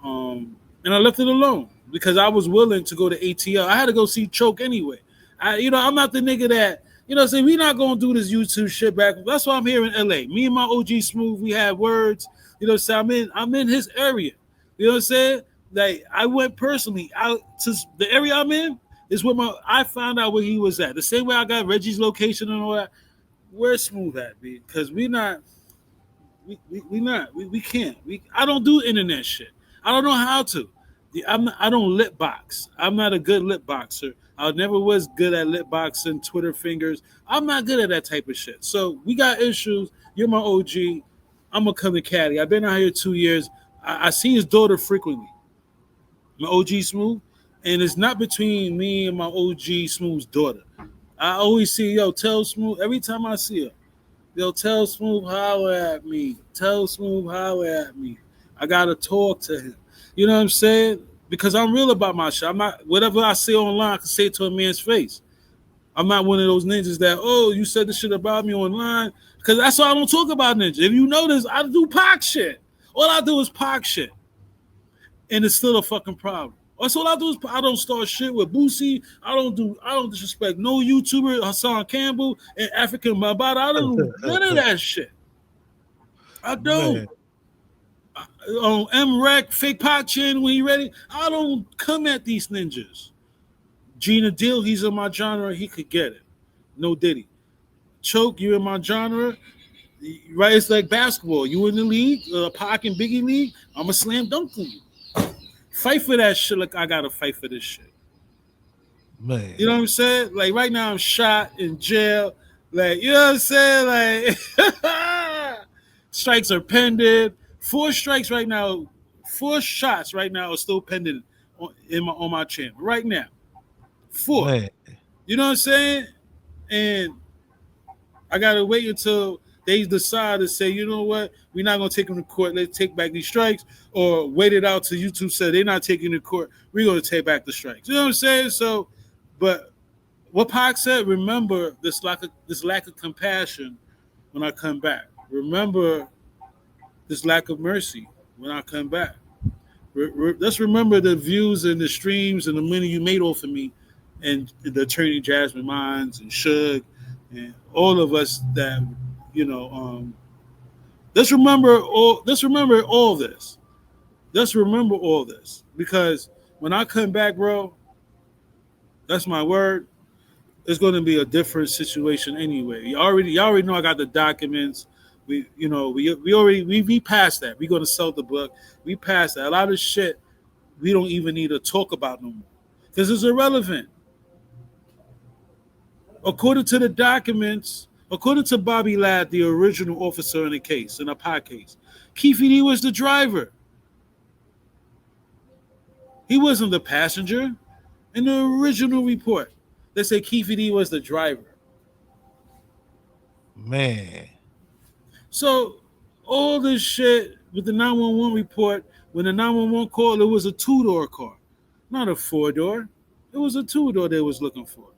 And I left it alone because I was willing to go to ATL. I had to go see Choke anyway. I'm not the nigga that, say we not going to do this YouTube shit back. That's why I'm here in LA. Me and my OG Smooth, we have words. I'm in his area. You know what I'm saying? Like, I went personally out to the area I'm in is where I found out where he was at. The same way I got Reggie's location and all that. Where's Smooth at, B? Because we can't. I don't do internet shit. I don't know how to. I don't lip box. I'm not a good lip boxer. I never was good at lip boxing, Twitter fingers. I'm not good at that type of shit. So we got issues. You're my OG. I'm a coming caddy. I've been out here 2 years. I see his daughter frequently. My OG Smooth. And it's not between me and my OG Smooth's daughter. I always see, tell Smooth, every time I see her, tell Smooth holler at me. Tell Smooth holler at me. I got to talk to him. You know what I'm saying? Because I'm real about my shit. I'm not, whatever I say online, I can say it to a man's face. I'm not one of those ninjas that, you said this shit about me online. Because that's why I don't talk about ninjas. If you notice, I do Pac shit. All I do is Pac shit, and it's still a fucking problem. That's all I do is I don't start shit with Boosie. I don't disrespect no YouTuber, Hassan Campbell and African Mabata. I don't do none of that shit. I don't. Man, M-Rec, fake Pac Chin when he ready. I don't come at these ninjas. Gina Deal, he's in my genre. He could get it. No Diddy. Choke, you in my genre. Right, it's like basketball. You in the league, Pac and Biggie league. I'm a slam dunk on you. Fight for that shit like I gotta fight for this shit. man, You know what I'm saying? Like right now I'm shot in jail. Like, you know what I'm saying? Like strikes are pending. 4 strikes right now, 4 shots right now are still pending on my channel. Right now. 4. man, You know what I'm saying? And I gotta wait until they decide to say, you know what, we're not gonna take them to court. Let's take back these strikes, or wait it out till YouTube said they're not taking to court. We're gonna take back the strikes. You know what I'm saying? So, but what Pac said, remember this lack of compassion when I come back. Remember this lack of mercy when I come back. Let's remember the views and the streams and the money you made off of me, and the attorney Jasmine Mines and Suge and all of us that you know. Let's remember all. Let's remember all this. Let's remember all this because when I come back, bro, that's my word. It's going to be a different situation anyway. You already know I got the documents. We passed that. We're going to sell the book. We passed that. A lot of shit we don't even need to talk about no more because it's irrelevant. According to the documents, according to Bobby Ladd, the original officer in the case, in a Pac case, Keefe D was the driver. He wasn't the passenger. In the original report, they say Keefe D was the driver. man, So all this shit with the 911 report, when the 911 called, it was a 2-door car, not a 4-door. It was a 2-door they was looking for.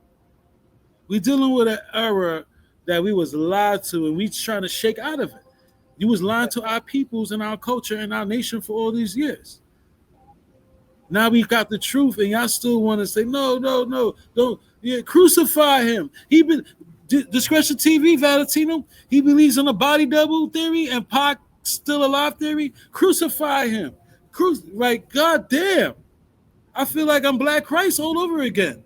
We dealing with an era that we was lied to, and we trying to shake out of it. You was lying to our peoples and our culture and our nation for all these years. Now we got the truth, and y'all still want to say no, don't. Yeah, crucify him. He been Discretion TV, Valentino. He believes in a body double theory and Pac still alive theory. Crucify him. Like goddamn, I feel like I'm Black Christ all over again.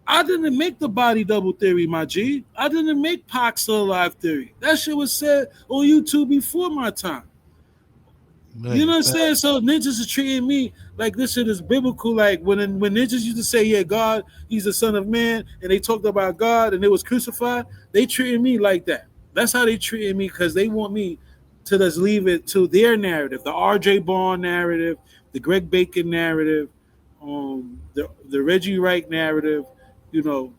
I didn't make the body double theory, my G. I didn't make Pac still alive theory. That shit was said on YouTube before my time. man. You know what I'm saying? So ninjas are treating me like this shit is biblical. Like when ninjas used to say, yeah, God, he's the son of man, and they talked about God and it was crucified, they treated me like that. That's how they treated me because they want me to just leave it to their narrative, the R.J. Barn narrative, the Greg Bacon narrative, the Reggie Wright narrative, you know,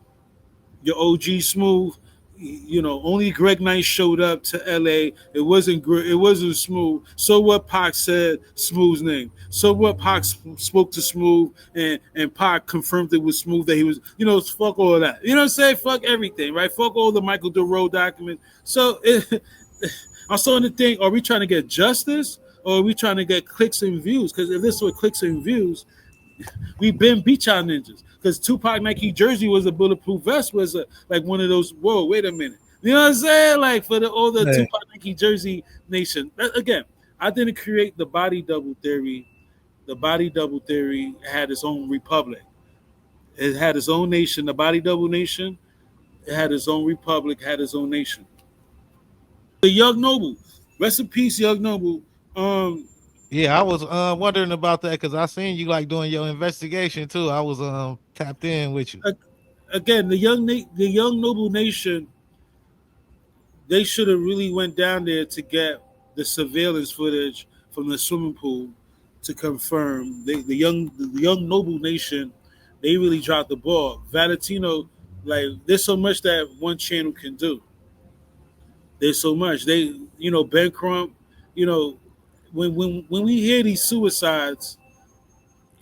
your OG Smooth. You know, only Greg Knight showed up to LA. It wasn't Smooth. So what Pac said Smooth's name. So what Pac spoke to Smooth and Pac confirmed it with Smooth that he was, you know, fuck all of that. You know what I'm saying? Fuck everything, right? Fuck all the Michael DeRoe documents. So I'm starting to think, are we trying to get justice or are we trying to get clicks and views? Because if this was clicks and views, we've been beat y'all ninjas. Because Tupac Nike jersey was a bulletproof vest, was like one of those. Whoa, wait a minute. You know what I'm saying? Like for all the Tupac Nike jersey nation. Again, I didn't create the body double theory. The body double theory had its own republic. It had its own nation. The body double nation. It had its own republic. Had its own nation. The Young Noble. Rest in peace, Young Noble. Yeah, I was wondering about that because I seen you like doing your investigation too. I was tapped in with you. Again, the young Noble Nation, they should have really went down there to get the surveillance footage from the swimming pool to confirm the young Noble Nation. They really dropped the ball. Valentino, like there's so much that one channel can do. There's so much. They, you know, Ben Crump, you know, when we hear these suicides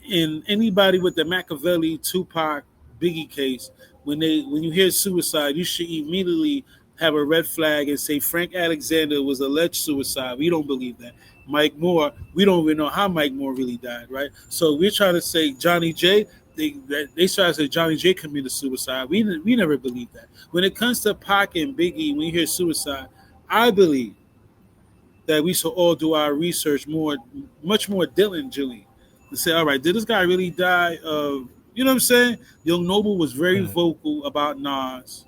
in anybody with the Machiavelli, Tupac, Biggie case, when you hear suicide, you should immediately have a red flag and say Frank Alexander was alleged suicide. We don't believe that. Mike Moore. We don't even know how Mike Moore really died, right? So we're trying to say Johnny J. They try to say Johnny J committed suicide. We never believe that. When it comes to Pac and Biggie, when you hear suicide, I believe that we should all do our research much more diligently to say, all right, did this guy really die of, you know what I'm saying? Young Noble was very Right. vocal about Nas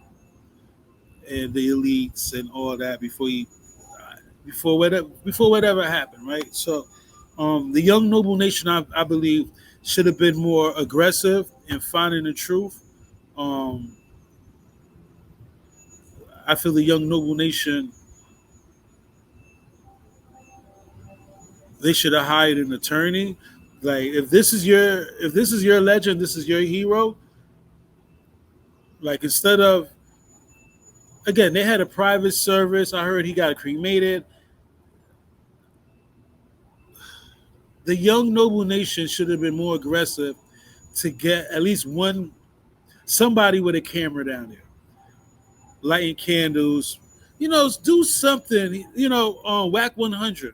and the elites and all that before whatever happened, right? So, the Young Noble Nation, I believe, should have been more aggressive in finding the truth. Um, I feel the Young Noble Nation, they should have hired an attorney. Like, if this is your legend, this is your hero. Like, instead of, again, they had a private service. I heard he got cremated. The Young Noble Nation should have been more aggressive to get at least one somebody with a camera down there, lighting candles. Do something. Whack 100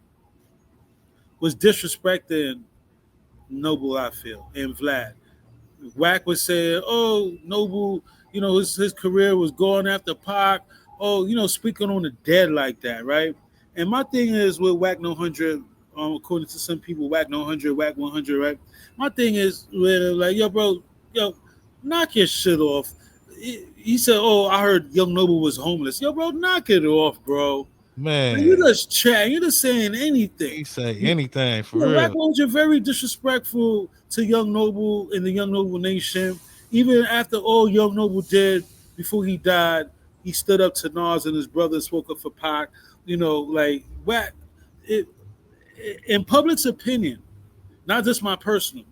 was disrespecting Noble, I feel, and Vlad. Whack was saying, "Oh, Noble, his career was going after Pac. Oh, speaking on the dead like that, right?" And my thing is with Whack 100, according to some people, Whack 100, Whack 100, right? My thing is with like, yo, bro, yo, knock your shit off. He said, "Oh, I heard Young Noble was homeless." Yo, bro, knock it off, bro. You Man, just chatting. You're just saying anything. he say anything for Black real. Wolves are very disrespectful to Young Noble and the Young Noble Nation. Even after all Young Noble did before he died, he stood up to Nas and his brother, spoke up for Pac. Like Whack. It, in public's opinion, not just my personal.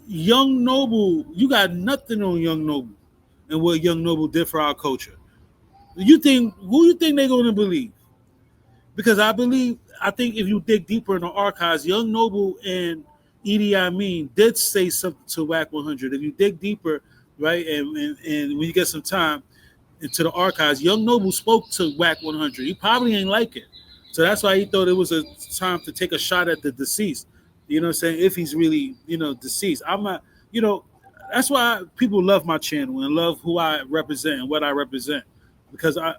Young Noble, you got nothing on Young Noble and what Young Noble did for our culture. Who you think they're going to believe? Because I think if you dig deeper in the archives, Young Noble and Edie Amin did say something to Whack 100. If you dig deeper, right, and when you get some time into the archives, Young Noble spoke to Whack 100. He probably ain't like it. So that's why he thought it was a time to take a shot at the deceased. You know what I'm saying? If he's really, deceased. I'm not, that's why people love my channel and love who I represent and what I represent. Because I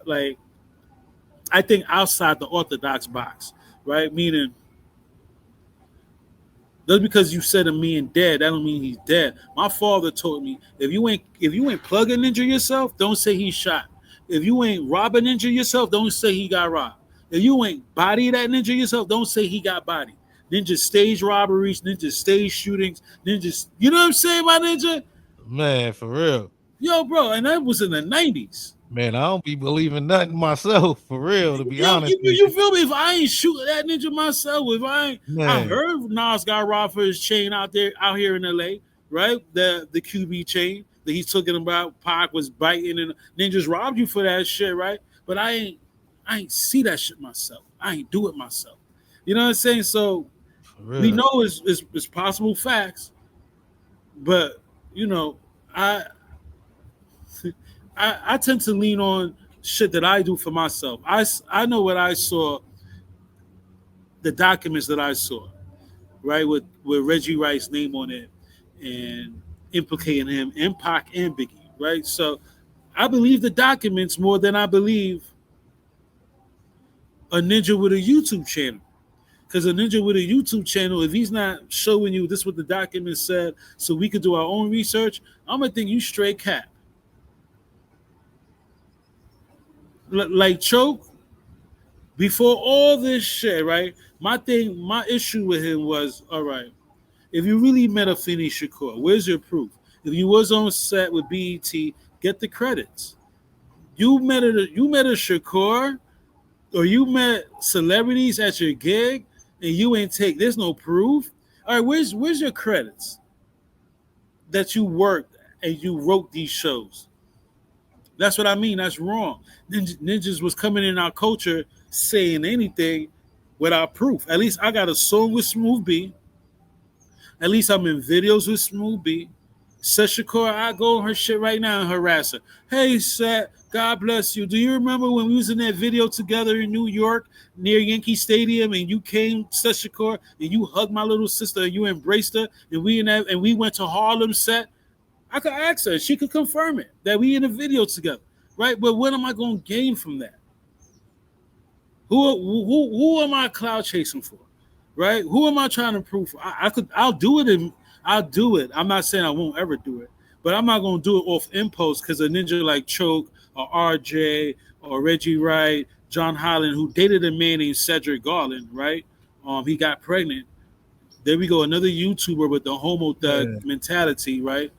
think outside the orthodox box, right? Meaning, just because you said a man dead, that don't mean he's dead. My father told me if you ain't plug a ninja yourself, don't say he shot. If you ain't rob a ninja yourself, don't say he got robbed. If you ain't body that ninja yourself, don't say he got bodied. Ninja stage robberies, ninja stage shootings, ninjas. You know what I'm saying, my ninja? Man, for real. Yo, bro, and that was in the 90s. Man, I don't be believing nothing myself, for real, to be Yo, honest with you you. feel me? If I ain't shooting that ninja myself, if I Man, heard Nas got robbed for his chain out here in LA, right? The QB chain that he's talking about, Pac was biting and ninjas robbed you for that shit, right? But I ain't see that shit myself. I ain't do it myself. You know what I'm saying? So for we real. know it's possible facts, but you know, I I tend to lean on shit that I do for myself. I know what I saw, the documents that I saw, right, with Reggie Wright's name on it and implicating him and Pac and Biggie, right? So I believe the documents more than I believe a ninja with a YouTube channel. Because a ninja with a YouTube channel, if he's not showing you this is what the document said, so we could do our own research, I'm gonna think you straight cat. Like Choke, before all this shit, right? My issue with him was, all right, if you really met a Afeni Shakur, where's your proof? If you was on set with BET, get the credits. You met a Shakur, or you met celebrities at your gig, and you ain't take. There's no proof. All right, where's your credits that you worked and you wrote these shows? That's what I mean. That's wrong. Ninjas was coming in our culture saying anything without proof. At least I got a song with Smooth B. At least I'm in videos with Smooth B. Shakur, I go on her shit right now and harass her. Hey, Seth, God bless you. Do you remember when we was in that video together in New York near Yankee Stadium and you came, Shakur, and you hugged my little sister and you embraced her and we went to Harlem set? I could ask her. She could confirm it that we in a video together, right? But what am I going to gain from that? Who am I cloud chasing for, right? Who am I trying to prove for? I'll do it and I'll do it. I'm not saying I won't ever do it, but I'm not going to do it off impulse because a ninja like Choke or RJ or Reggie Wright, John Holland, who dated a man named Cedric Garland, right? He got pregnant. There we go, another YouTuber with the homo thug mentality, right?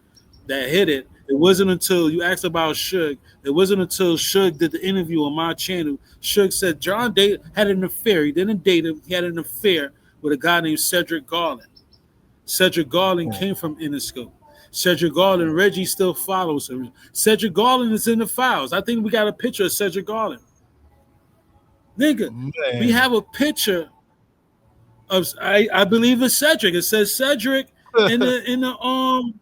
That hit it. It wasn't until you asked about Suge. It wasn't until Suge did the interview on my channel. Suge said John had an affair. He didn't date him. He had an affair with a guy named Cedric Garland. Cedric Garland came from Interscope. Cedric Garland, Reggie still follows him. Cedric Garland is in the files. I think we got a picture of Cedric Garland. Nigga, we have a picture of I believe it's Cedric. It says Cedric in the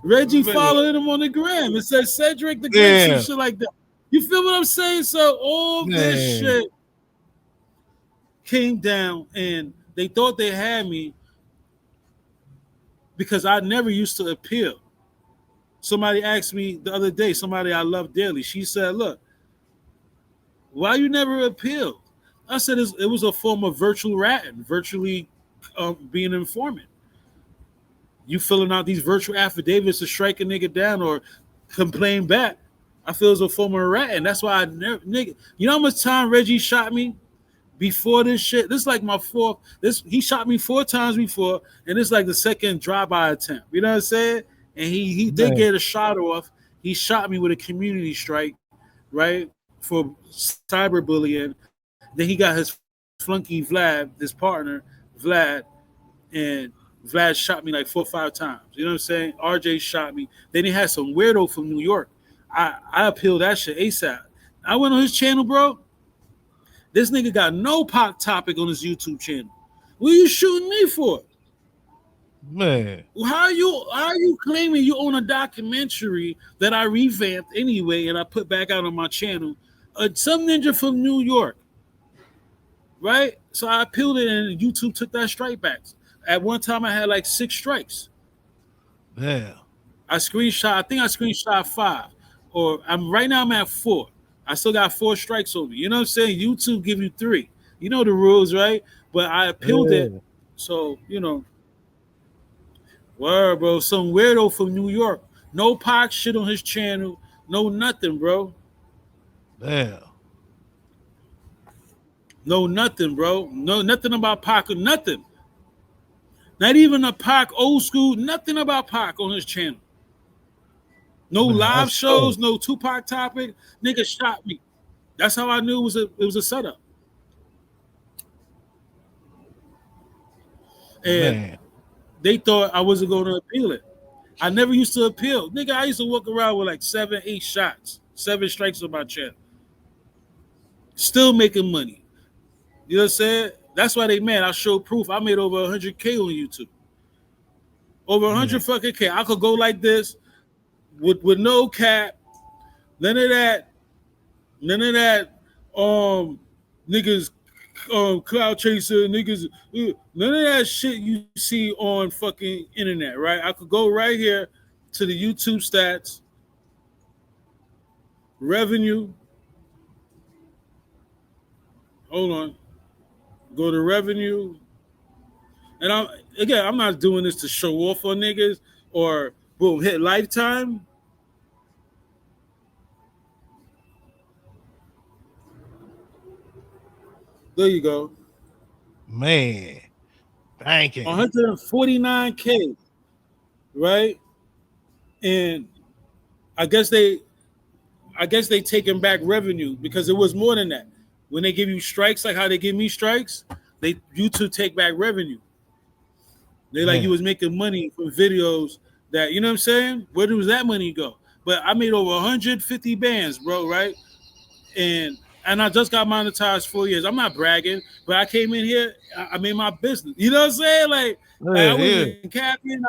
Reggie following him on the gram. It says Cedric the Great and shit like that. You feel what I'm saying? So all this shit came down and they thought they had me because I never used to appeal. Somebody asked me the other day, somebody I love dearly, she said, look, why you never appealed? I said it was a form of virtual ratting, virtually being an informant. You filling out these virtual affidavits to strike a nigga down or complain back. I feel it's a form of ratting. That's why I never, nigga. You know how much time Reggie shot me before this shit? This is like my fourth. He shot me 4 times before, and it's like the second drive-by attempt. You know what I'm saying? And he did get a shot off. He shot me with a community strike, right, for cyberbullying. Then he got his flunky Vlad, his partner Vlad, and Vlad shot me like 4 or 5 times. You know what I'm saying? RJ shot me. Then he had some weirdo from New York. I appealed that shit ASAP. I went on his channel, bro. This nigga got no pop topic on his YouTube channel. What are you shooting me for? Man. How are you claiming you own a documentary that I revamped anyway and I put back out on my channel? Some ninja from New York. Right? So I appealed it and YouTube took that strike back. At one time I had like 6 strikes. Yeah. I think I screenshot 5. Or right now I'm at 4. I still got 4 strikes on me. You know what I'm saying? YouTube give you 3. You know the rules, right? But I appealed it. So, you know. Word, bro. Some weirdo from New York. No Pac shit on his channel. No nothing, bro. Yeah. No nothing, bro. No nothing about Pac or nothing. Not even a Pac old school. Nothing about Pac on his channel. No live shows, no Tupac topic. Nigga shot me. That's how I knew it was a setup. And they thought I wasn't going to appeal it. I never used to appeal. Nigga, I used to walk around with like 7, 8 shots, 7 strikes on my chest. Still making money. You know what I'm saying? That's why they mad. I show proof. I made over 100K on YouTube. Over 100 fucking K. I could go like this with no cap. None of that. Niggas cloud chaser, niggas. None of that shit you see on fucking internet, right? I could go right here to the YouTube stats. Revenue. Hold on. Go to revenue. And I'm not doing this to show off on niggas or boom, hit lifetime. There you go. Man. Thank you. 149K. Right? And I guess they taking back revenue because it was more than that. When they give you strikes, like how they give me strikes, YouTube take back revenue. They like you was making money from videos that, you know what I'm saying? Where does that money go? But I made over 150 bands, bro, right? And and I just got monetized 4 years. I'm not bragging, but I came in here. I made my business. You know what I'm saying? Like I Yeah, yeah. wasn't capping.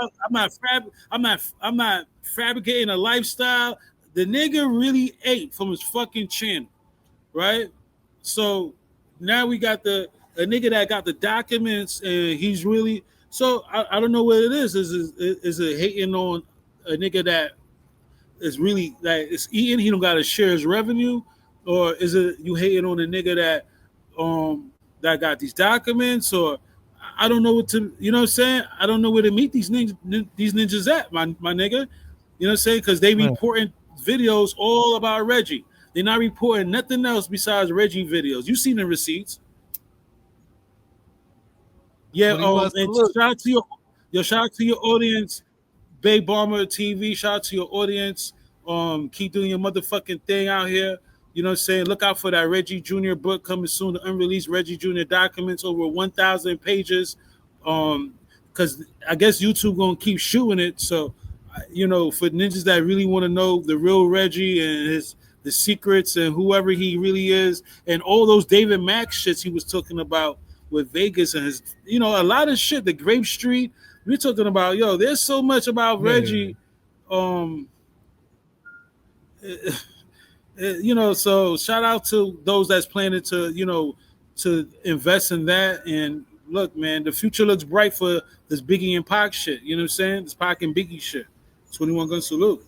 I'm not fabricating a lifestyle. The nigga really ate from his fucking chin, right? So now we got a nigga that got the documents, and he's really. So I don't know what it is. Is it hating on a nigga that is really like it's eating? He don't got to share his revenue, or is it you hating on a nigga that got these documents? Or I don't know what to. You know what I'm saying? I don't know where to meet these ninjas at, my nigga. You know what I'm saying? Because they Yeah. reporting videos all about Reggie. They're not reporting nothing else besides Reggie videos. You seen the receipts? Yeah. But he must have And looked. shout out to your audience, Bay Bomber TV. Shout out to your audience. Keep doing your motherfucking thing out here. You know what I'm saying? Look out for that Reggie Jr. book coming soon. The unreleased Reggie Jr. documents, over 1,000 pages. Because I guess YouTube gonna keep shooting it. So, for ninjas that really want to know the real Reggie and the secrets and whoever he really is, and all those David Max shits he was talking about with Vegas and his, a lot of shit. The Grape Street. We're talking about, there's so much about Yeah. Reggie. Um, so shout out to those that's planning to invest in that. And look, man, the future looks bright for this Biggie and Pac shit. You know what I'm saying? This Pac and Biggie shit. 21 Gun Salute.